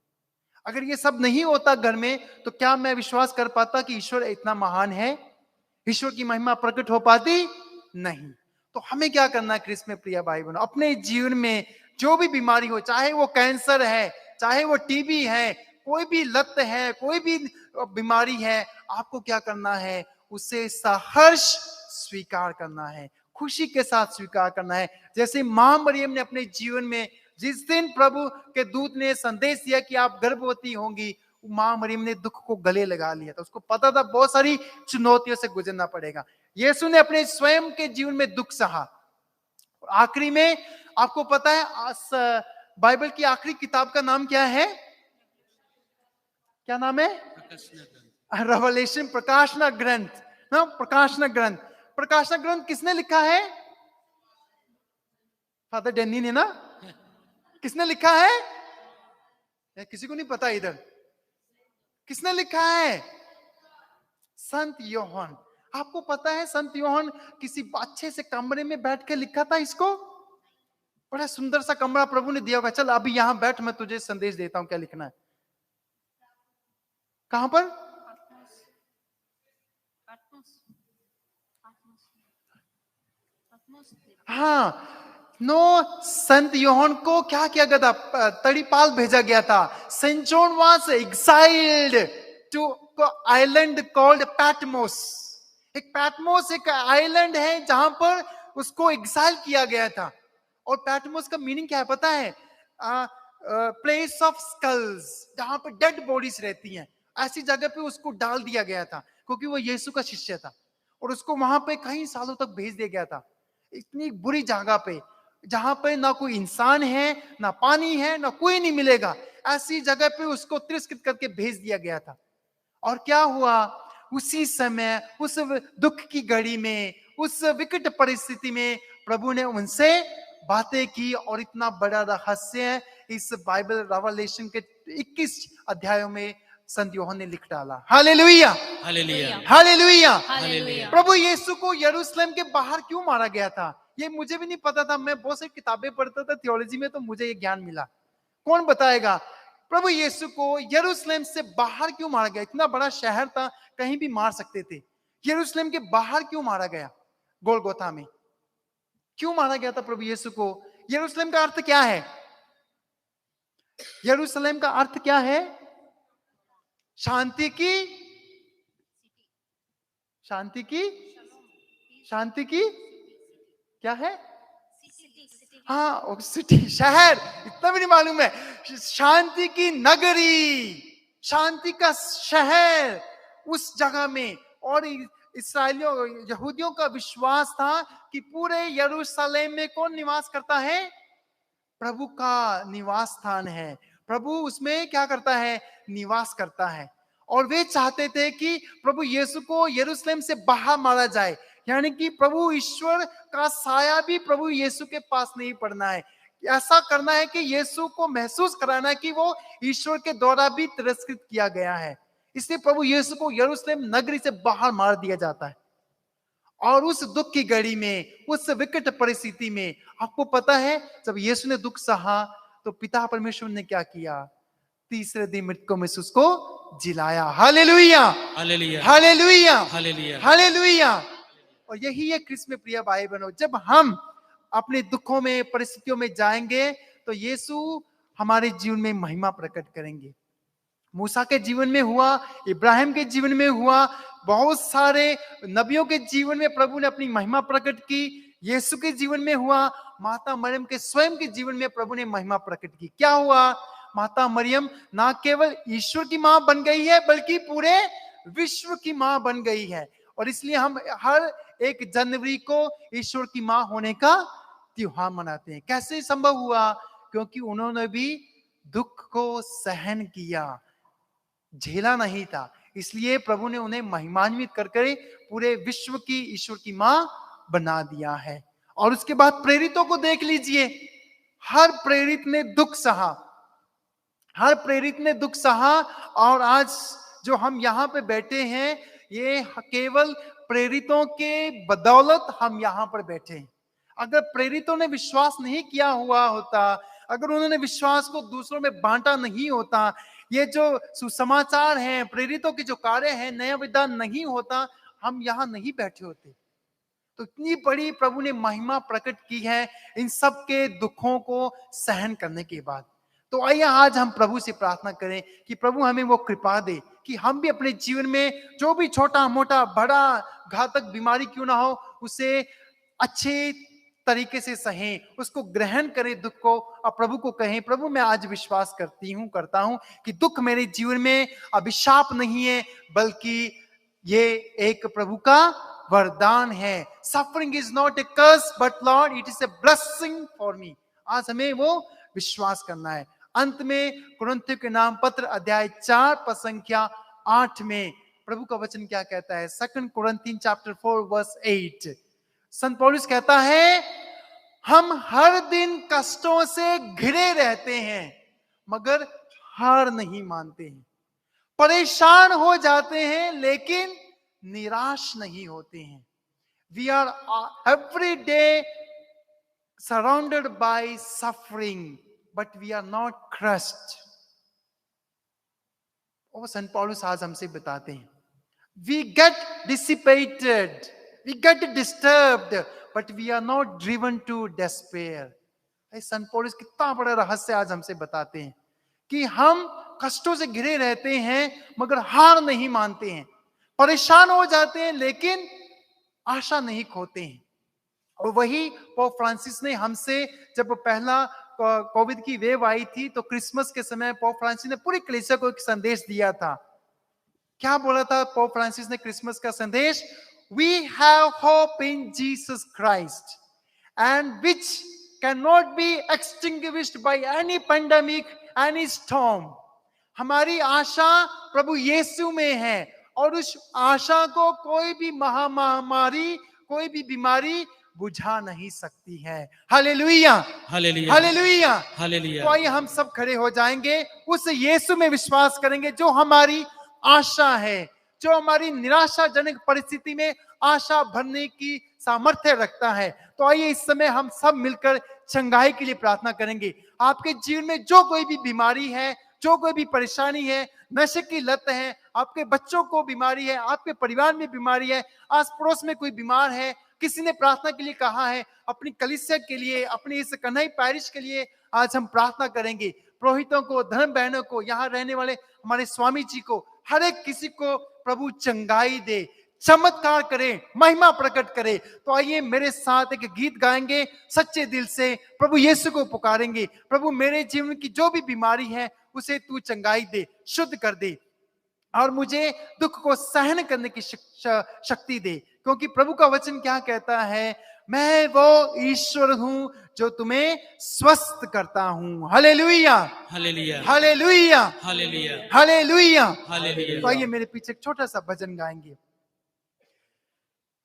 अगर ये सब नहीं होता घर में, तो क्या मैं विश्वास कर पाता कि ईश्वर इतना महान है? ईश्वर की महिमा प्रकट हो पाती नहीं। तो हमें क्या करना है क्रिस में प्रिय भाई बहनों, अपने जीवन में जो भी बीमारी हो, चाहे वो कैंसर है, चाहे वो टीबी है, कोई भी लत है, कोई भी बीमारी है, आपको क्या करना है? उसे सहर्ष स्वीकार करना है, खुशी के साथ स्वीकार करना है। जैसे मां मरियम ने अपने जीवन में, जिस दिन प्रभु के दूत ने संदेश दिया कि आप गर्भवती होंगी, मां मरियम ने दुख को गले लगा लिया था। उसको पता था बहुत सारी चुनौतियों से गुजरना पड़ेगा। यीशु ने अपने स्वयं के जीवन में दुख सहा। आखिरी में आपको पता है बाइबल की आखिरी किताब का नाम क्या है? क्या नाम है? रेवलेशन, प्रकाशना ग्रंथ ना, प्रकाशना ग्रंथ। प्रकाशना ग्रंथ किसने लिखा है? फादर डेनी ने ना। किसने लिखा है? किसी को नहीं पता इधर किसने लिखा है? संत यूहन्ना। आपको पता है संत यूहन्ना किसी अच्छे से कमरे में बैठ के लिखा था इसको? बड़ा सुंदर सा कमरा प्रभु ने दिया होगा, चल अभी यहां बैठ, मैं तुझे संदेश देता हूं क्या लिखना है। कहां पर? हाँ, संत यूहन्ना को क्या किया गया था? तड़ीपाल भेजा गया था। Saint John was exiled to island called Patmos. एक पैटमोस एक आइलैंड है जहां पर उसको एक्साइल किया गया था। और पैटमोस का मीनिंग क्या है पता है? प्लेस ऑफ स्कल्स, जहां पर डेड बॉडीज रहती हैं, ऐसी जगह पे उसको डाल दिया गया था, क्योंकि वो यीशु का शिष्य था। और उसको वहां पे कई सालों तक भेज दिया गया था, इतनी बुरी जगह पे, जहां पे ना कोई इंसान है, ना पानी है, ना कोई नहीं मिलेगा। ऐसी जगह पे उसको तिरस्कृत करके भेज दिया गया था। और क्या हुआ? उसी समय, उस दुख की घड़ी में, उस विकट परिस्थिति में प्रभु ने उनसे बातें की। और इतना बड़ा रहस्य इस बाइबल रेवलेशन के 21 अध्यायों में संत यूहन्ना ने लिख डाला। Hallelujah, hallelujah, hallelujah. हालेलुया। प्रभु यीशु को यरूशलेम के बाहर क्यों मारा गया था, ये मुझे भी नहीं पता था। मैं बहुत सारी किताबें पढ़ता था थियोलॉजी में, तो मुझे ये ज्ञान मिला। कौन बताएगा प्रभु यीशु को यरूशलेम से बाहर क्यों मारा गया? इतना बड़ा शहर था, कहीं भी मार सकते थे। यरूशलेम के बाहर क्यों मारा गया? गोलगोथा में क्यों मारा गया था प्रभु यीशु को? यरूशलेम का अर्थ क्या है? यरूशलेम का अर्थ क्या है? शांति की, शांति की, शांति की क्या है? हाँ, सिटी, शहर। इतना भी नहीं मालूम है। शांति की नगरी, शांति का शहर उस जगह में। और इस्राएलियों, यहूदियों का विश्वास था कि पूरे यरूशलेम में कौन निवास करता है? प्रभु का निवास स्थान है। प्रभु उसमें क्या करता है? निवास करता है। और वे चाहते थे कि प्रभु यीशु को यरूशलेम से बाहर मारा जाए, यानी कि प्रभु ईश्वर का साया भी प्रभु यीशु के पास नहीं पड़ना है। ऐसा करना है कि यीशु को महसूस कराना है कि वो ईश्वर के द्वारा भी तिरस्कृत किया गया है। इसलिए प्रभु यीशु को यरूशलेम नगरी से बाहर मार दिया जाता है। और उस दुख की घड़ी में, उस विकट परिस्थिति में, आपको पता है जब यीशु ने दुख सहा तो पिता परमेश्वर ने क्या किया? तीसरे दिन मृतकों में से उसको जिलाया। हालेलुया, हालेलुया, हालेलुया, हालेलुया, हालेलुया। और यही है क्रिस्त में प्रिय भाई बहनों, जब हम अपने दुखों में, परिस्थितियों में जाएंगे तो यीशु हमारे जीवन में महिमा प्रकट करेंगे। मूसा के जीवन में हुआ, इब्राहिम के जीवन में हुआ, बहुत सारे नबियों के जीवन में प्रभु ने अपनी महिमा प्रकट की। यीशु के जीवन में हुआ, माता मरियम के स्वयं के जीवन में प्रभु ने महिमा प्रकट की। क्या हुआ? माता मरियम ना केवल ईश्वर की मां बन गई है, बल्कि पूरे विश्व की मां बन गई है। और इसलिए हम हर 1 जनवरी को ईश्वर की मां होने का त्योहार मनाते हैं। कैसे संभव हुआ? क्योंकि उन्होंने भी दुख को सहन किया, झेला नहीं था। इसलिए प्रभु ने उन्हें महिमान्वित करके पूरे विश्व की ईश्वर की मां बना दिया है। और उसके बाद प्रेरितों को देख लीजिए, हर प्रेरित ने दुख सहा, हर प्रेरित ने दुख सहा। और आज जो हम यहाँ पे बैठे हैं, ये केवल प्रेरितों के बदौलत हम यहाँ पर बैठे हैं। अगर प्रेरितों ने विश्वास नहीं किया हुआ होता, अगर उन्होंने विश्वास को दूसरों में बांटा नहीं होता, ये जो सुसमाचार हैं, प्रेरितों के जो कार्य हैं, नया विधान नहीं होता, हम यहाँ नहीं बैठे होते। तो इतनी बड़ी प्रभु ने महिमा प्रकट की है इन सब के दुखों को सहन करने के बाद। तो आइए आज हम प्रभु से प्रार्थना करें कि प्रभु हमें वो कृपा दे कि हम भी अपने जीवन में जो भी छोटा मोटा बड़ा घातक बीमारी क्यों ना हो, उसे अच्छे तरीके से सहें, उसको ग्रहण करें दुख को, और प्रभु को कहें, प्रभु मैं आज विश्वास करता हूं कि दुख मेरे जीवन में अभिशाप नहीं है, बल्कि ये एक प्रभु का वरदान है। Suffering is not a curse but lord it is a blessing for me. आज हमें वो विश्वास करना है। अंत में कुरिन्थियों के नाम पत्र अध्याय 4 पद संख्या 8 में प्रभु का वचन क्या कहता है? 2 Corinthians chapter 4 verse 8, संत पौलुस कहता है, हम हर दिन कष्टों से घिरे रहते हैं मगर हार नहीं मानते हैं, परेशान हो जाते हैं लेकिन निराश नहीं होते हैं। We are every day surrounded by suffering, but we are not crushed. और संत पौलुस आज हमसे बताते हैं, we get dissipated, we get disturbed, but we are not driven to despair. संत पौलुस कितना बड़ा रहस्य आज हमसे बताते हैं कि हम कष्टों से घिरे रहते हैं मगर हार नहीं मानते हैं, परेशान हो जाते हैं लेकिन आशा नहीं खोते हैं। और वही पोप फ्रांसिस ने हमसे, जब पहला कोविड की वेव आई थी तो क्रिसमस के समय पोप फ्रांसिस ने पूरी कलीसिया को एक संदेश दिया था। क्या बोला था पोप फ्रांसिस ने क्रिसमस का संदेश? We have hope in Jesus Christ and which cannot be extinguished by any pandemic, any storm. हमारी आशा प्रभु यीशु में है और उस आशा को कोई भी महामारी, कोई भी बीमारी बुझा नहीं सकती है। Hallelujah, hallelujah, hallelujah. हालेलुया। तो आइए हम सब खड़े हो जाएंगे, उस यीशु में विश्वास करेंगे जो हमारी आशा है, जो हमारी निराशाजनक परिस्थिति में आशा भरने की सामर्थ्य रखता है। तो आइए इस समय हम सब मिलकर चंगाई के लिए प्रार्थना करेंगे। आपके जीवन में जो कोई भी बीमारी है, जो कोई भी परेशानी है, नशे की लत है, आपके बच्चों को बीमारी है, आपके परिवार में बीमारी है, आस पड़ोस में कोई बीमार है, किसी ने प्रार्थना के लिए कहा है, अपनी कलीसिया के लिए, अपनी इस कन्हई पैरिश के लिए आज हम प्रार्थना करेंगे। पुरोहितों को, धर्म बहनों को, यहाँ रहने वाले हमारे स्वामी जी को, हर एक किसी को प्रभु चंगाई दे, चमत्कार करे, महिमा प्रकट करे। तो आइए मेरे साथ एक गीत गाएंगे, सच्चे दिल से प्रभु यीशु को पुकारेंगे, प्रभु मेरे जीवन की जो भी बीमारी है उसे तू चंगाई दे, शुद्ध कर दे, और मुझे दुख को सहन करने की शक्ति दे। क्योंकि प्रभु का वचन क्या कहता है, मैं वो ईश्वर हूं जो तुम्हें स्वस्थ करता हूं। Hallelujah, hallelujah, hallelujah, hallelujah, hallelujah. हालेलुया। तो आइए मेरे पीछे एक छोटा सा भजन गाएंगे।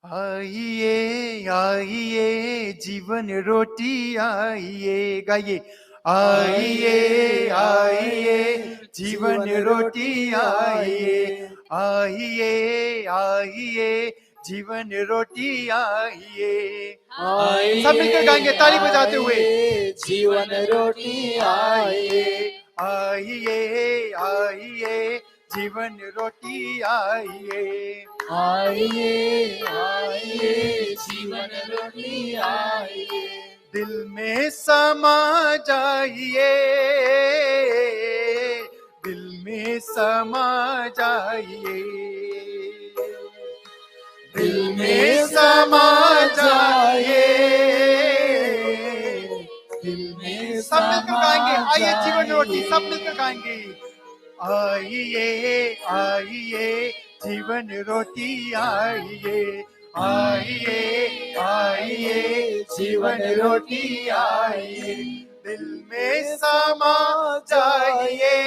आइए आइए जीवन रोटी आइए, गाइए। आइए आइए जीवन रोटी आइए, आइए आइए जीवन रोटी आइए। सब मिलकर गाएंगे ताली बजाते हुए। जीवन रोटी आइए, आइए आइए जीवन रोटी आइए, आइए आइए जीवन रोटी आइए। दिल में समा जाइए, दिल में समा जाइए, दिल में समा जाइए, दिल में सब मिलकर गाएंगे। आइए जीवन रोटी, सब मिलकर गाएंगे। आइए आइए जीवन रोटी आइए, आइए आइए जीवन रोटी आइए, दिल में समा जाइए,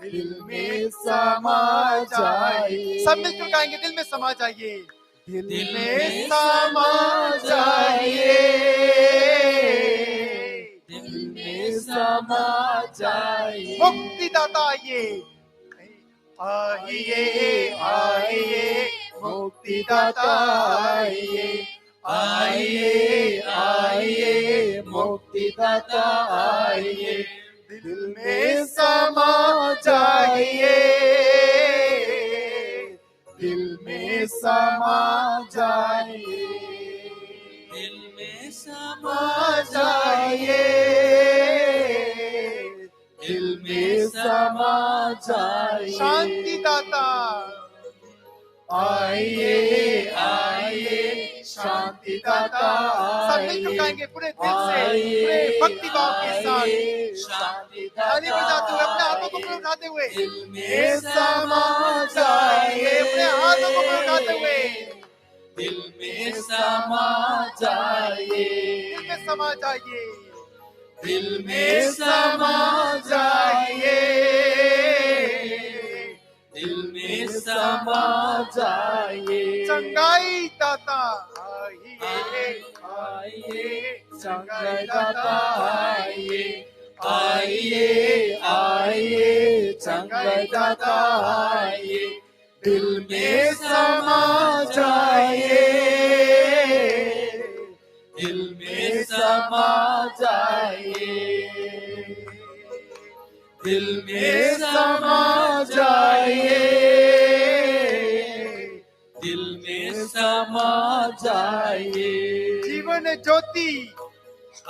दिल में समा जाइए। सब मिलकर गाएंगे, दिल में समा जाइए, दिल में समा जाइए, दिल में समा जाइए। मुक्तिदाता आइए, आइए आइए मुक्तिदाता आइए, आइए आइए मुक्तिदाता आइए, दिल में समा जाइए, दिल में समा जाइए, दिल में समा जाइए, दिल में समा जाइए। शांति दाता आइए आइए शांति दाता। सब मिलकर गाएंगे पूरे दिल से, पूरे भक्ति भाव के साथ, ताली बजाते हुए, अपने हाथों को ऊपर उठाते हुए, दिल में समा जाइए, अपने हाथों को ऊपर उठाते हुए, दिल में समा जाइए, दिल में समा जाइए, दिल में समा जाइए, दिल में समा जाइए। चंगाई दाता आइए, आइए चंगाई दाता आइए, आइए आइए चंगाई दाता आइए, दिल में समा जाइए, दिल में समा जाइए, दिल में समा जाइए, दिल में समा जाइए। जीवन ज्योति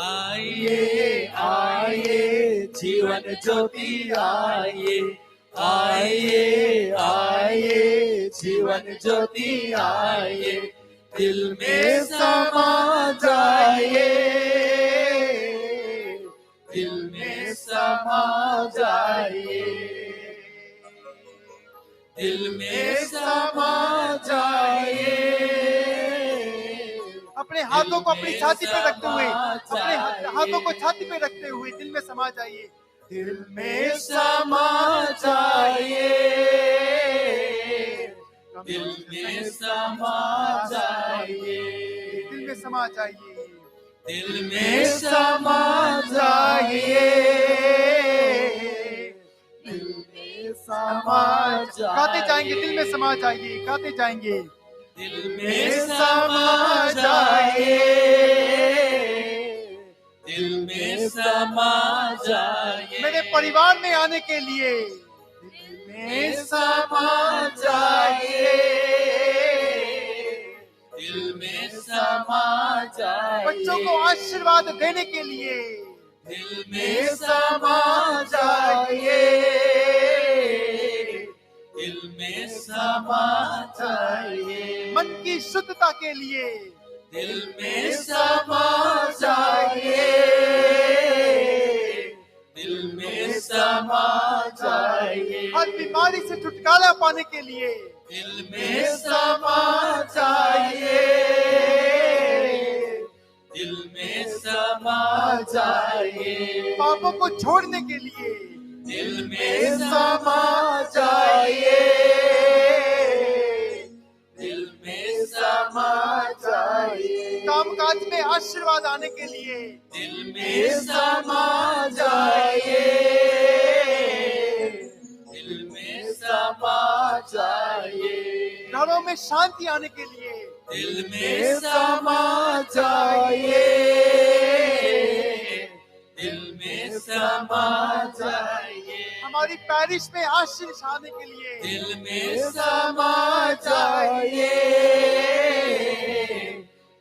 आइए आइए जीवन ज्योति आइए, आइए आइए जीवन ज्योति आइए, दिल में समा जाइए, दिल में समा जाइए, दिल में समा जाइए। अपने हाथों को अपनी छाती पे रखते हुए, अपने हाथों को छाती पे रखते हुए दिल में समा जाइए, दिल में समा जाइए, दिल में समा जाइए, दिल में समा जाइए, दिल में समा जाइए, दिल में समा जाइए। गाते जाएंगे, दिल में समा जाइए, गाते जाएंगे। दिल में समा जाइए, दिल में समा जाइए, मेरे परिवार में आने के लिए दिल में समा जाइए, दिल में समा जाइए, बच्चों को आशीर्वाद देने के लिए दिल में समा जाइए, दिल में समा जाइए, मन की शुद्धता के लिए दिल में समा जाइए, दिल में समा जाइए, हर बीमारी से छुटकारा पाने के लिए दिल में समा जाइए, दिल में समा जाइए, पापों को छोड़ने के लिए दिल में समा जाइए, दिल में समा जाइए, कामकाज में आशीर्वाद आने के लिए दिल में समा जाइए, दिल में समा जाइए, घरों में शांति आने के लिए दिल में समा जाइए, दिल में समा जाइए, हमारी पैरिश में आशीष आने के लिए दिल में समा जाइए,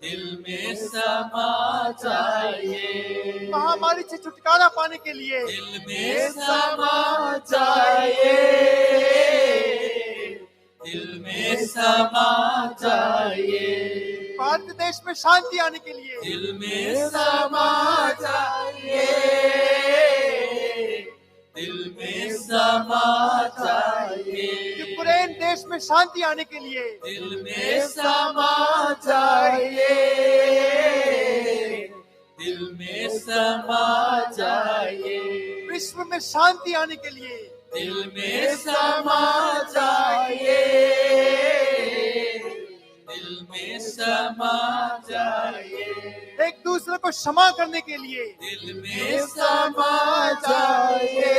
दिल में समा जाइए, महामारी से छुटकारा पाने के लिए दिल में समा जाइए, दिल में समा जाइए, भारत देश में शांति आने के लिए दिल में समा जाइए, दिल में समा जाइए, यूक्रेन देश में शांति आने के लिए दिल में समा जाइए, दिल में समा जाइए, विश्व में शांति आने के लिए दिल में समा जाइए, दिल में समा जाइए, एक दूसरे को क्षमा करने के लिए दिल में समा जाइए,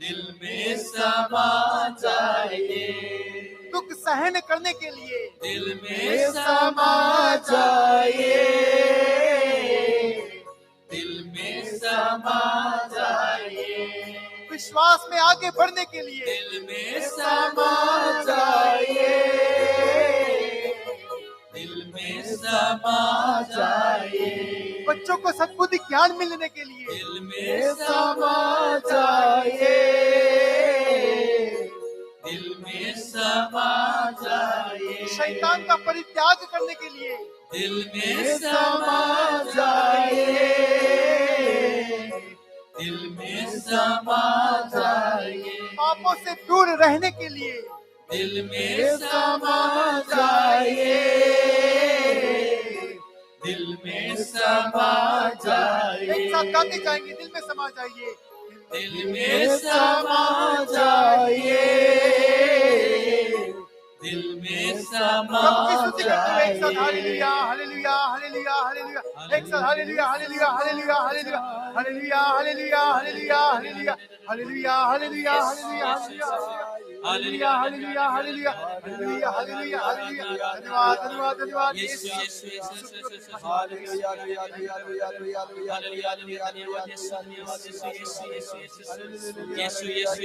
दिल में समा जाइए, दुख सहन करने के लिए दिल में समा जाइए, दिल में समा जाइए, विश्वास में आगे बढ़ने के लिए दिल में समा जाइए, दिल में समा जाइए, बच्चों को सद्बुद्धि ज्ञान मिलने के लिए दिल में समा जाइए, दिल में समा जाइए, शैतान का परित्याग करने के लिए दिल में समा जाइए, दिल में समा जाइए, पापों से दूर रहने के लिए दिल में समा जाइए, दिल में समा जाइए, एक साथ गाते जाएंगे, दिल में समा जाइए, दिल में समा जाइए, दिल में समा सबकी स्तुति करते हुए एक साथ जाइए, हालेलुया हालेलुया हालेलुया हालेलुया, एक साथ हालेलुया hallelujah hallelujah hallelujah hallelujah hallelujah hallelujah hallelujah hallelujah hallelujah hallelujah hallelujah hallelujah hallelujah hallelujah हालेलुया, धन्यवाद धन्यवाद धन्यवाद यीशु यीशु यीशु यीशु हालेलुया हालेलुया हालेलुया हालेलुया हालेलुया यीशु यीशु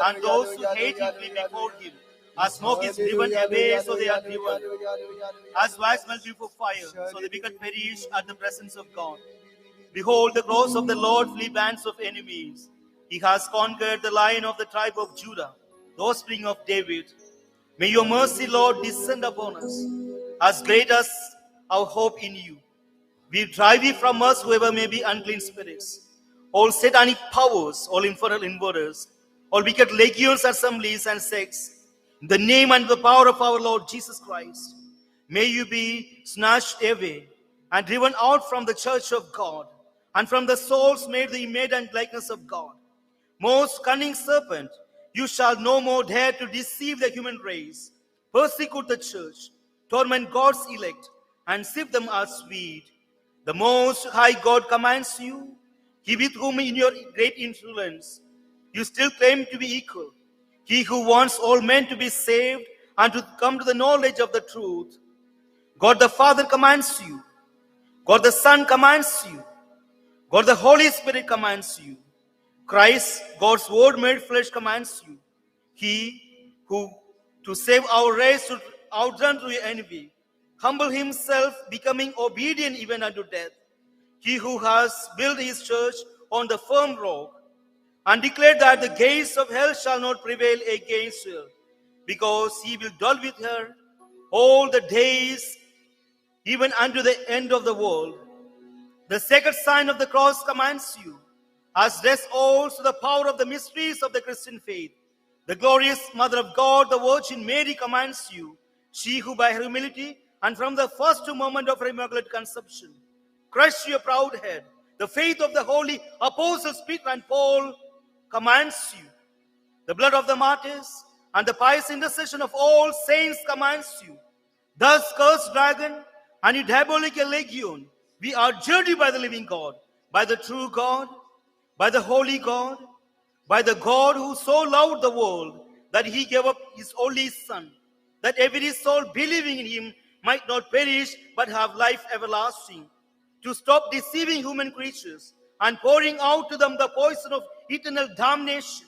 And those who hate him flee before him. As smoke is driven away, so they are driven. As wax melts before fire, so they become perished at the presence of God. Behold the cross of the Lord, flee bands of enemies. He has conquered the Lion of the tribe of Judah, the offspring of David. May your mercy, Lord, descend upon us, as great as our hope in you. We drive ye from us whoever may be unclean spirits, all satanic powers, all infernal invaders, all wicked legions, assemblies, and sects. In the name and the power of our Lord Jesus Christ, may you be snatched away and driven out from the church of God, and from the souls made the image and likeness of God. Most cunning serpent, you shall no more dare to deceive the human race, persecute the church, torment God's elect, and sift them as wheat. The Most High God commands you, he with whom in your great influence you still claim to be equal, he who wants all men to be saved and to come to the knowledge of the truth. God the Father commands you, God the Son commands you, God the Holy Spirit commands you. Christ, God's word made flesh, commands you. He who, to save our race, should outrun to your enemy, humble himself, becoming obedient even unto death. He who has built his church on the firm rock, and declared that the gates of hell shall not prevail against her, because he will dwell with her all the days, even unto the end of the world. The sacred sign of the cross commands you, as does also the power of the mysteries of the Christian faith. The glorious Mother of God, the Virgin Mary, commands you, she who by her humility and from the first moment of her immaculate conception crushed your proud head. The faith of the holy apostles Peter and Paul commands you. The blood of the martyrs and the pious intercession of all saints commands you. Thus, cursed dragon and you diabolical legion, we are judged by the living God, by the true God, by the holy God, by the God who so loved the world that he gave up his only Son, that every soul believing in him might not perish but have life everlasting. To stop deceiving human creatures and pouring out to them the poison of eternal damnation.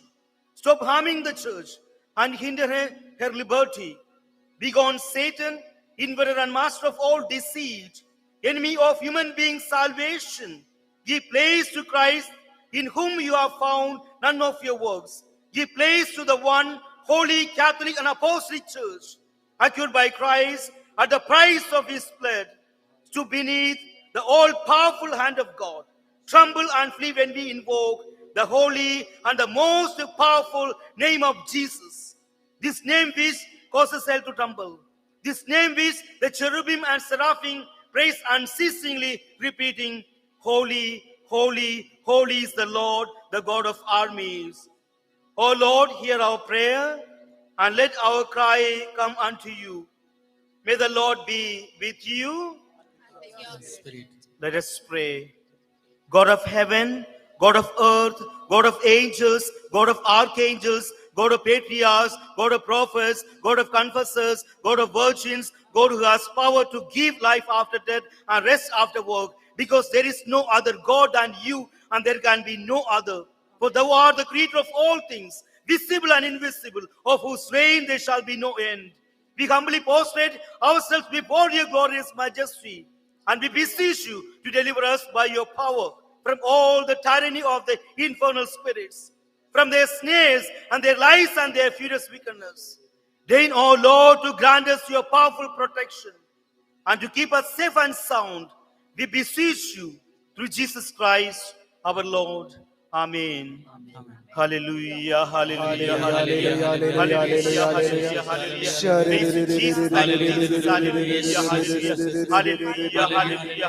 Stop harming the church and hinder her liberty. Begone Satan, invader and master of all deceit, enemy of human beings' salvation. Give place to Christ, in whom you have found none of your works. Give place to the one holy, Catholic, and Apostolic Church, acquired by Christ at the price of his blood, to beneath the all-powerful hand of God. Tremble and flee when we invoke the holy and the most powerful name of Jesus. This name which causes hell to tremble. This name which the cherubim and seraphim praise unceasingly, repeating, Holy, holy, holy is the Lord, the God of armies. O Lord, hear our prayer, and let our cry come unto you. May the Lord be with you. Let us pray. God of heaven, God of earth, God of angels, God of archangels, God of patriarchs, God of prophets, God of confessors, God of virgins, God who has power to give life after death and rest after work, because there is no other God than you, and there can be no other. For thou art the creator of all things, visible and invisible, of whose reign there shall be no end. We humbly prostrate ourselves before your glorious majesty, and we beseech you to deliver us by your power from all the tyranny of the infernal spirits, from their snares and their lies and their furious wickedness. Deign, O Lord, to grant us your powerful protection and to keep us safe and sound. We beseech you through Jesus Christ, our Lord. Amen. Hallelujah, hallelujah, hallelujah, hallelujah, hallelujah, hallelujah. Praise you, Jesus, hallelujah, hallelujah, hallelujah, hallelujah, hallelujah,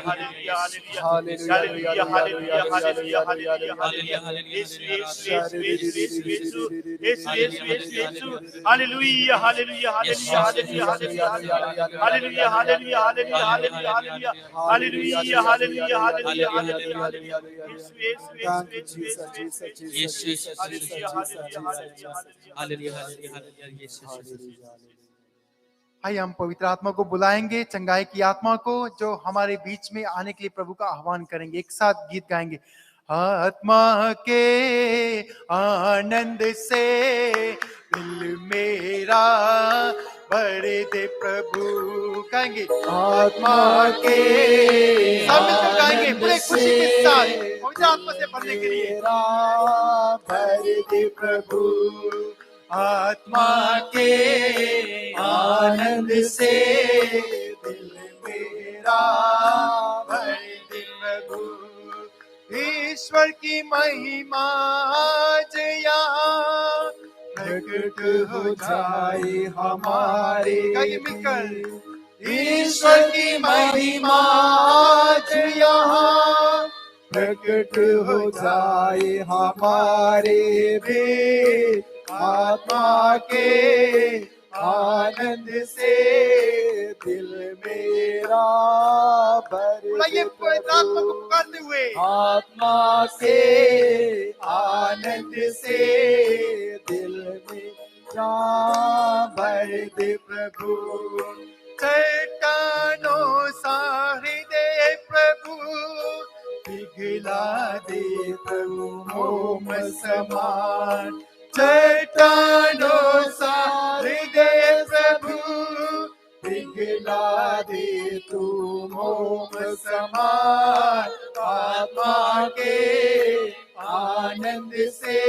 hallelujah, hallelujah, hallelujah, hallelujah, hallelujah. Yesu, Yesu, Yesu, Yesu, Yesu, Yesu, Yesu, Yesu, Yesu, Yesu. Hallelujah, hallelujah, hallelujah, hallelujah, hallelujah, hallelujah, hallelujah, hallelujah, hallelujah, hallelujah, hallelujah, hallelujah. Yesu, Yesu, Yesu, Yesu, Yesu, Yes, yes, yes, hallelujah, hallelujah, hallelujah, hallelujah, hallelujah, yes, yes, yes. आइए हम पवित्र आत्मा को बुलाएंगे, चंगाई की आत्मा को, जो हमारे बीच में आने के लिए प्रभु का आह्वान करेंगे। एक साथ गीत गाएंगे। आत्मा के आनंद से दिल मेरा भर दे प्रभु का गाएंगे। आत्मा के सब मिलकर गाएंगे पूरे खुशी के साथ आनंद पवित्र आत्मा से भरने के लिए। मेरा भर दे प्रभु, आत्मा के आनंद से दिल मेरा भर दे प्रभु। ईश्वर की महिमा आज यहाँ प्रकट हो जाए हमारे गाइए मिलकर। ईश्वर की महिमा आज यहाँ प्रकट हो जाए हमारे भी, आत्मा के आनंद से दिल मेरा भर बुलाइए पवित्र आत्मा को पुकारते हुए। आत्मा के आनंद से दिल मेरा भर दे प्रभु। चट्टानों सा हृदय प्रभु पिघला दे प्रभु मोम समान, चट्टानों सा हृदय प्रभु पिघला दे तू मोम समान। आत्मा के आनंद से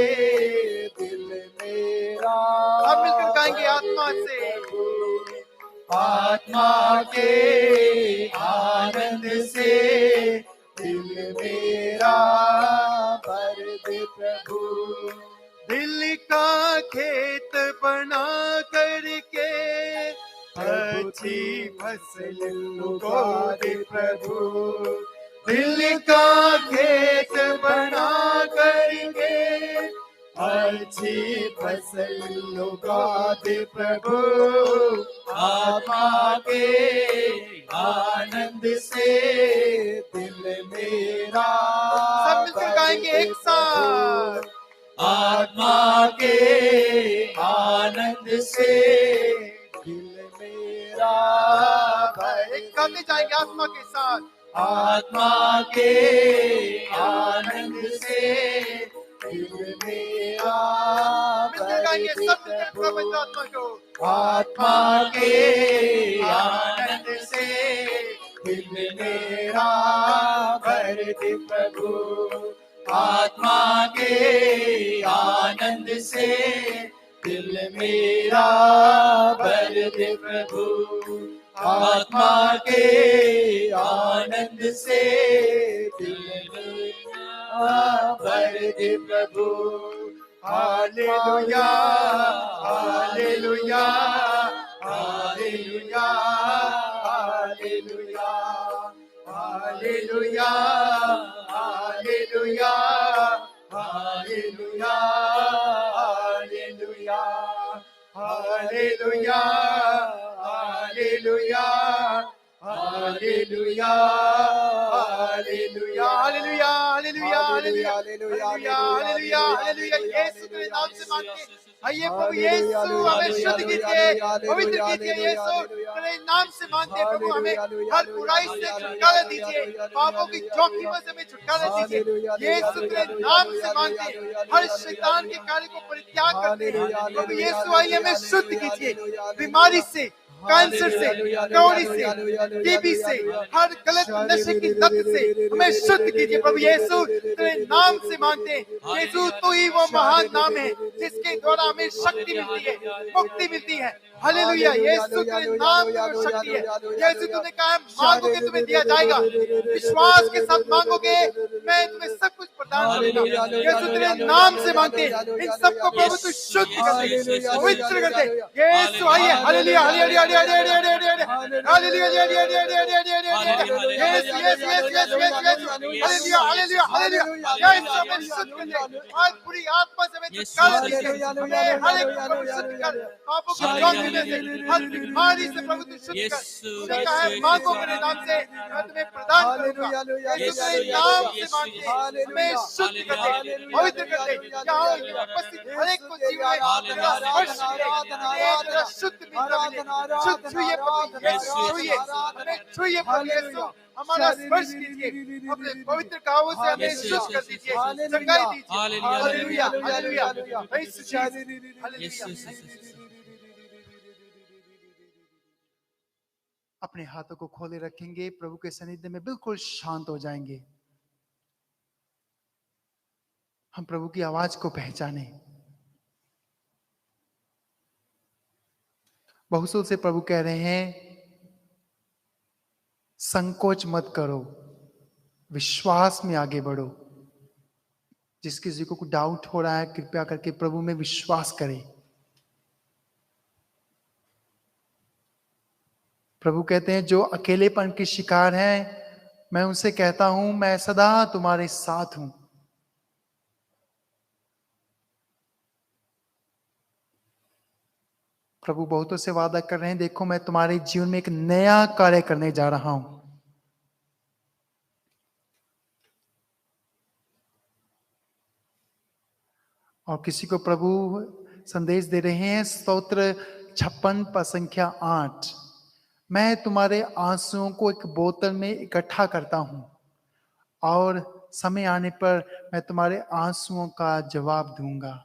दिल मेरा अब मिलकर गाएंगे आत्मा से। आत्मा के आनंद से दिल मेरा भर दे प्रभु। दिल का खेत बना करके अच्छी फसल उगा दे प्रभु। दिल का खेत बना करके अच्छी फसल उगा दे प्रभु। आत्मा के आनंद से दिल मेरा सब मिलकर गाएंगे एक साथ। आत्मा के आनंद से दिल मेरा एक गाते जाएंगे आत्मा के साथ। आत्मा के आनंद से दिल मेरा मिलकर गाएंगे सब मिलकर पवित्र आत्मा को। आत्मा के आनंद से दिल मेरा भर दे प्रभु। आत्मा के आनंद से दिल मेरा भर दे प्रभु। आत्मा के आनंद से दिल मेरा भर दे प्रभु। हालेलुया hallelujah hallelujah hallelujah hallelujah hallelujah hallelujah hallelujah hallelujah hallelujah hallelujah hallelujah hallelujah hallelujah hallelujah hallelujah हालेलुया यीशु के नाम से मांगते आइए प्रभु यीशु हमें शुद्ध कीजिए पवित्र कीजिए यीशु तेरे नाम से मांगते प्रभु हमें हर बुराई से छुटकारा दीजिए पापों की जोखिमों से हमें छुटकारा दीजिए यीशु तेरे नाम से मांगते हर शैतान के कार्य को परित्याग करते हैं प्रभु यीशु आइए हमें शुद्ध कीजिए बीमारी से कैंसर से कौड़ी से टीबी से हर गलत नशे की लत से हमें शुद्ध कीजिए प्रभु यीशु तेरे नाम से मांगते हैं यीशु तू ही वो महान नाम है जिसके द्वारा हमें शक्ति मिलती है मुक्ति मिलती है हालेलुया यीशु तेरे नाम में शक्ति है यीशु तूने कहा है मांगोगे तुम्हें दिया जाएगा विश्वास के साथ मांगोगे मैं तुम्हें सब कुछ प्रदान करूंगा यीशु तेरे नाम से मांगते हैं इन सबको प्रभु तू शुद्ध कर दे पवित्र कर दे यीशु आइए हालेलुया हालेलुया पूरी आत्मा से हर बीमारी से प्रभु तू शुद्ध कर मांगो मेरे नाम से मैं तुम्हें प्रदान करूंगा तेरे नाम से मांगते हमें शुद्ध कर दे पवित्र कर दे यहाँ उपस्थित हर एक को जीवन तेरा स्पर्श तेरा शुद्ध शुद्ध छुइए छुइए हमें छुइए प्रभु यीशु हमारा स्पर्श कीजिए अपने पवित्र कावों से हमें शुद्ध कर दीजिए चंगाई दीजिए हालेलुया हालेलुया अपने हाथों को खोले रखेंगे, प्रभु के सानिध्य में बिल्कुल शांत हो जाएंगे। हम प्रभु की आवाज को पहचाने। बहुसों से प्रभु कह रहे हैं संकोच मत करो, विश्वास में आगे बढ़ो। जिस किसी को डाउट हो रहा है कृपया करके प्रभु में विश्वास करें। प्रभु कहते हैं जो अकेलेपन के शिकार हैं, मैं उनसे कहता हूं मैं सदा तुम्हारे साथ हूं। प्रभु बहुतों से वादा कर रहे हैं, देखो मैं तुम्हारे जीवन में एक नया कार्य करने जा रहा हूं। और किसी को प्रभु संदेश दे रहे हैं, स्तोत्र 56 पद संख्या 8, मैं तुम्हारे आंसुओं को एक बोतल में इकट्ठा करता हूं और समय आने पर मैं तुम्हारे आंसुओं का जवाब दूंगा।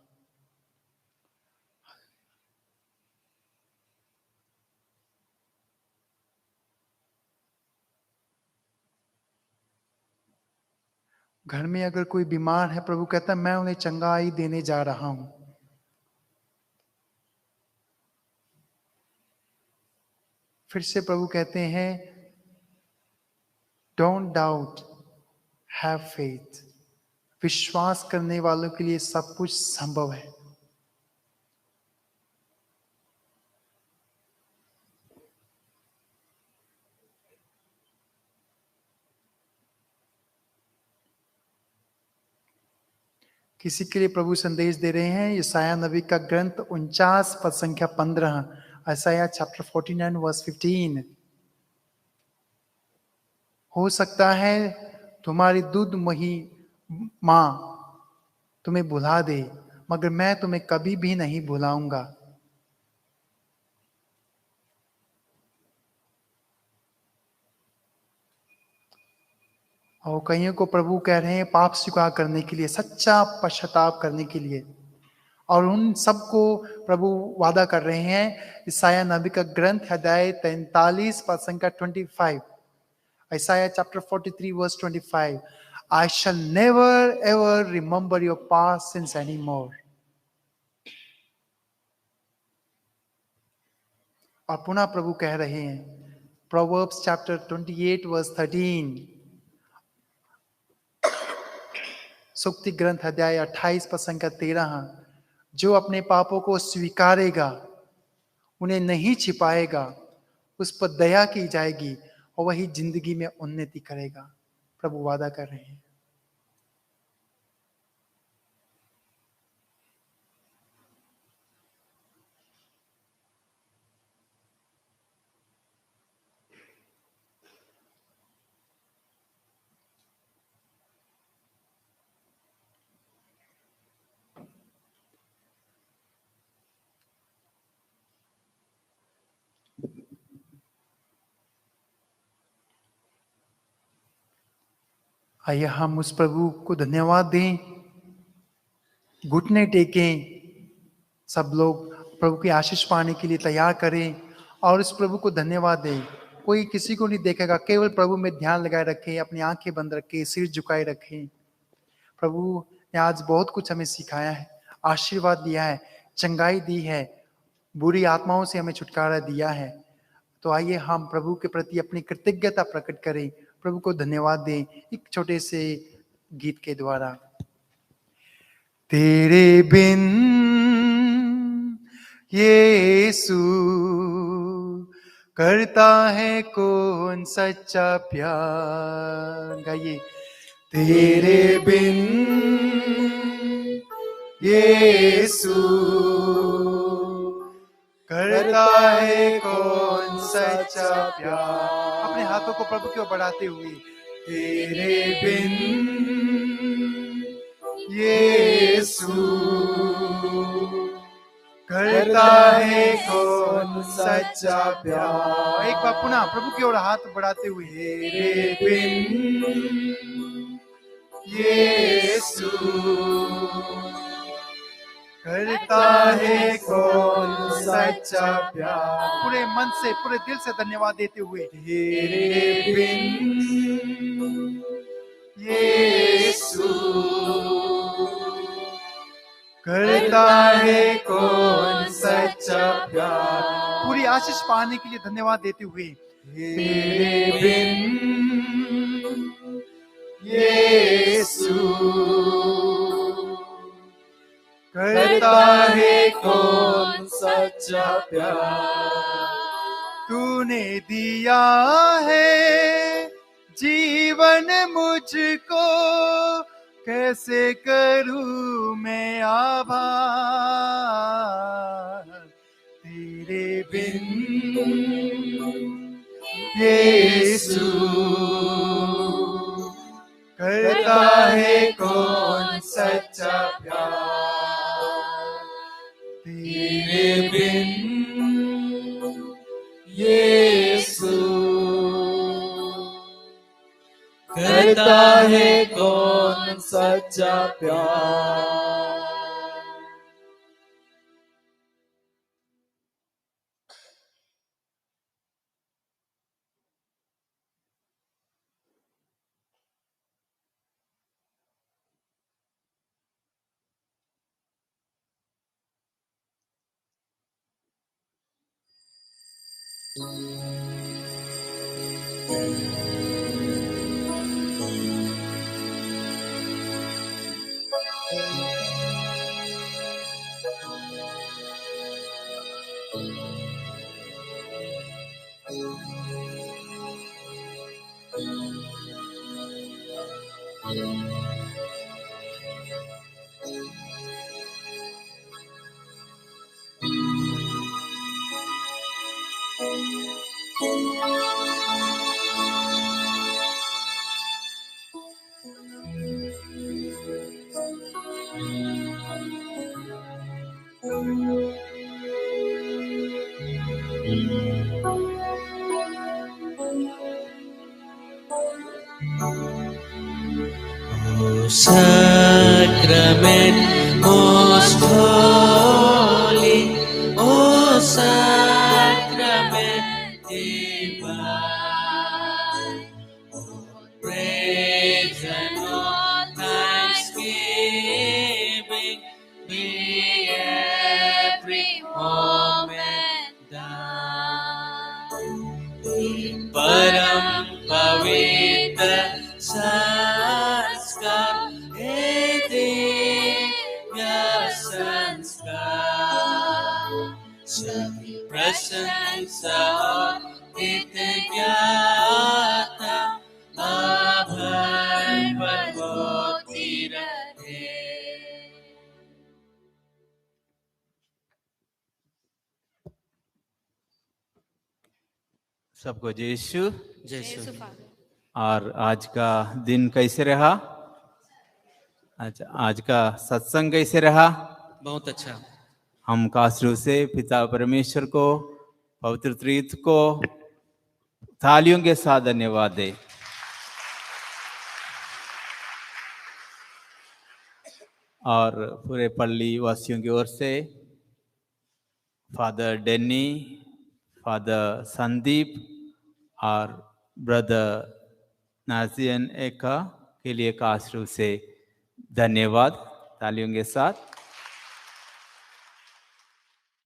घर में अगर कोई बीमार है, प्रभु कहता है मैं उन्हें चंगाई देने जा रहा हूं। फिर से प्रभु कहते हैं डोंट डाउट, हैव फेथ। विश्वास करने वालों के लिए सब कुछ संभव है। किसी के लिए प्रभु संदेश दे रहे हैं, यशायाह नबी का ग्रंथ 49 पद संख्या 15, यशायाह चैप्टर 49 वर्स 15। हो सकता है तुम्हारी दूध मही मां तुम्हें भुला दे, मगर मैं तुम्हें कभी भी नहीं भुलाऊंगा। और कईयों को प्रभु कह रहे हैं पाप स्वीकार करने के लिए, सच्चा पश्चाताप करने के लिए। और उन सबको प्रभु वादा कर रहे हैं, यशायाह नबी का ग्रंथ अध्याय 43 पद संख्या 25, यशायाह chapter 43 verse 25, I shall never ever remember your past sins anymore। और पुनः प्रभु कह रहे हैं प्रोवर्ब्स चैप्टर 28 वर्स 13, सूक्ति ग्रंथ अध्याय 28 पद संख्या 13, जो अपने पापों को स्वीकारेगा, उन्हें नहीं छिपाएगा, उस पर दया की जाएगी और वही जिंदगी में उन्नति करेगा। प्रभु वादा कर रहे हैं। आइए हम उस प्रभु को धन्यवाद दें, घुटने टेकें, सब लोग प्रभु की आशीष पाने के लिए तैयार करें और उस प्रभु को धन्यवाद दें। कोई किसी को नहीं देखेगा, केवल प्रभु में ध्यान लगाए रखें, अपनी आंखें बंद रखें, सिर झुकाए रखें। प्रभु ने आज बहुत कुछ हमें सिखाया है, आशीर्वाद दिया है, चंगाई दी है, बुरी आत्माओं से हमें छुटकारा दिया है। तो आइए हम प्रभु के प्रति अपनी कृतज्ञता प्रकट करें, प्रभु को धन्यवाद दें एक छोटे से गीत के द्वारा। तेरे बिन यीशु करता है कौन सच्चा प्यार। गाइए। तेरे बिन यीशु करता है कौन सच्चा प्यार। अपने हाथों को प्रभु की ओर बढ़ाते हुए, तेरे बिन यीशु करता है कौन सच्चा प्यार। एक बार पुनः प्रभु की ओर हाथ बढ़ाते हुए, तेरे बिन यीशु करता है कौन सच्चा प्यार। पूरे मन से पूरे दिल से धन्यवाद देते हुए, तेरे बिन यीशु करता है कौन सच्चा प्यार। पूरी आशीष पाने के लिए धन्यवाद देते हुए, तेरे बिन यीशु करता है कौन सच्चा प्यार। तूने दिया है जीवन मुझको, कैसे करूं मैं आभार। तेरे बिन यीशु करता है कौन सच्चा प्यार। तेरे बिन यीशु करता है कौन सच्चा प्यार। Sacrament most holy, O sacrament divine, all praise and all thanksgiving be every moment thine. In Param Pavitra Sanskar, सभी प्रशंसा नित्य ज्ञाता आभार पर होती रहे। सबको जय यीशु। जैसे और आज का दिन कैसे रहा? आज का सत्संग कैसे रहा? बहुत अच्छा। हम कासरू से पिता परमेश्वर को, पवित्र त्रित्व को तालियों के साथ धन्यवाद दें। और पूरे पल्ली वासियों की ओर से फादर डेनी, फादर संदीप और ब्रदर नाजियन एका के लिए कासरू से धन्यवाद। तालियों के साथ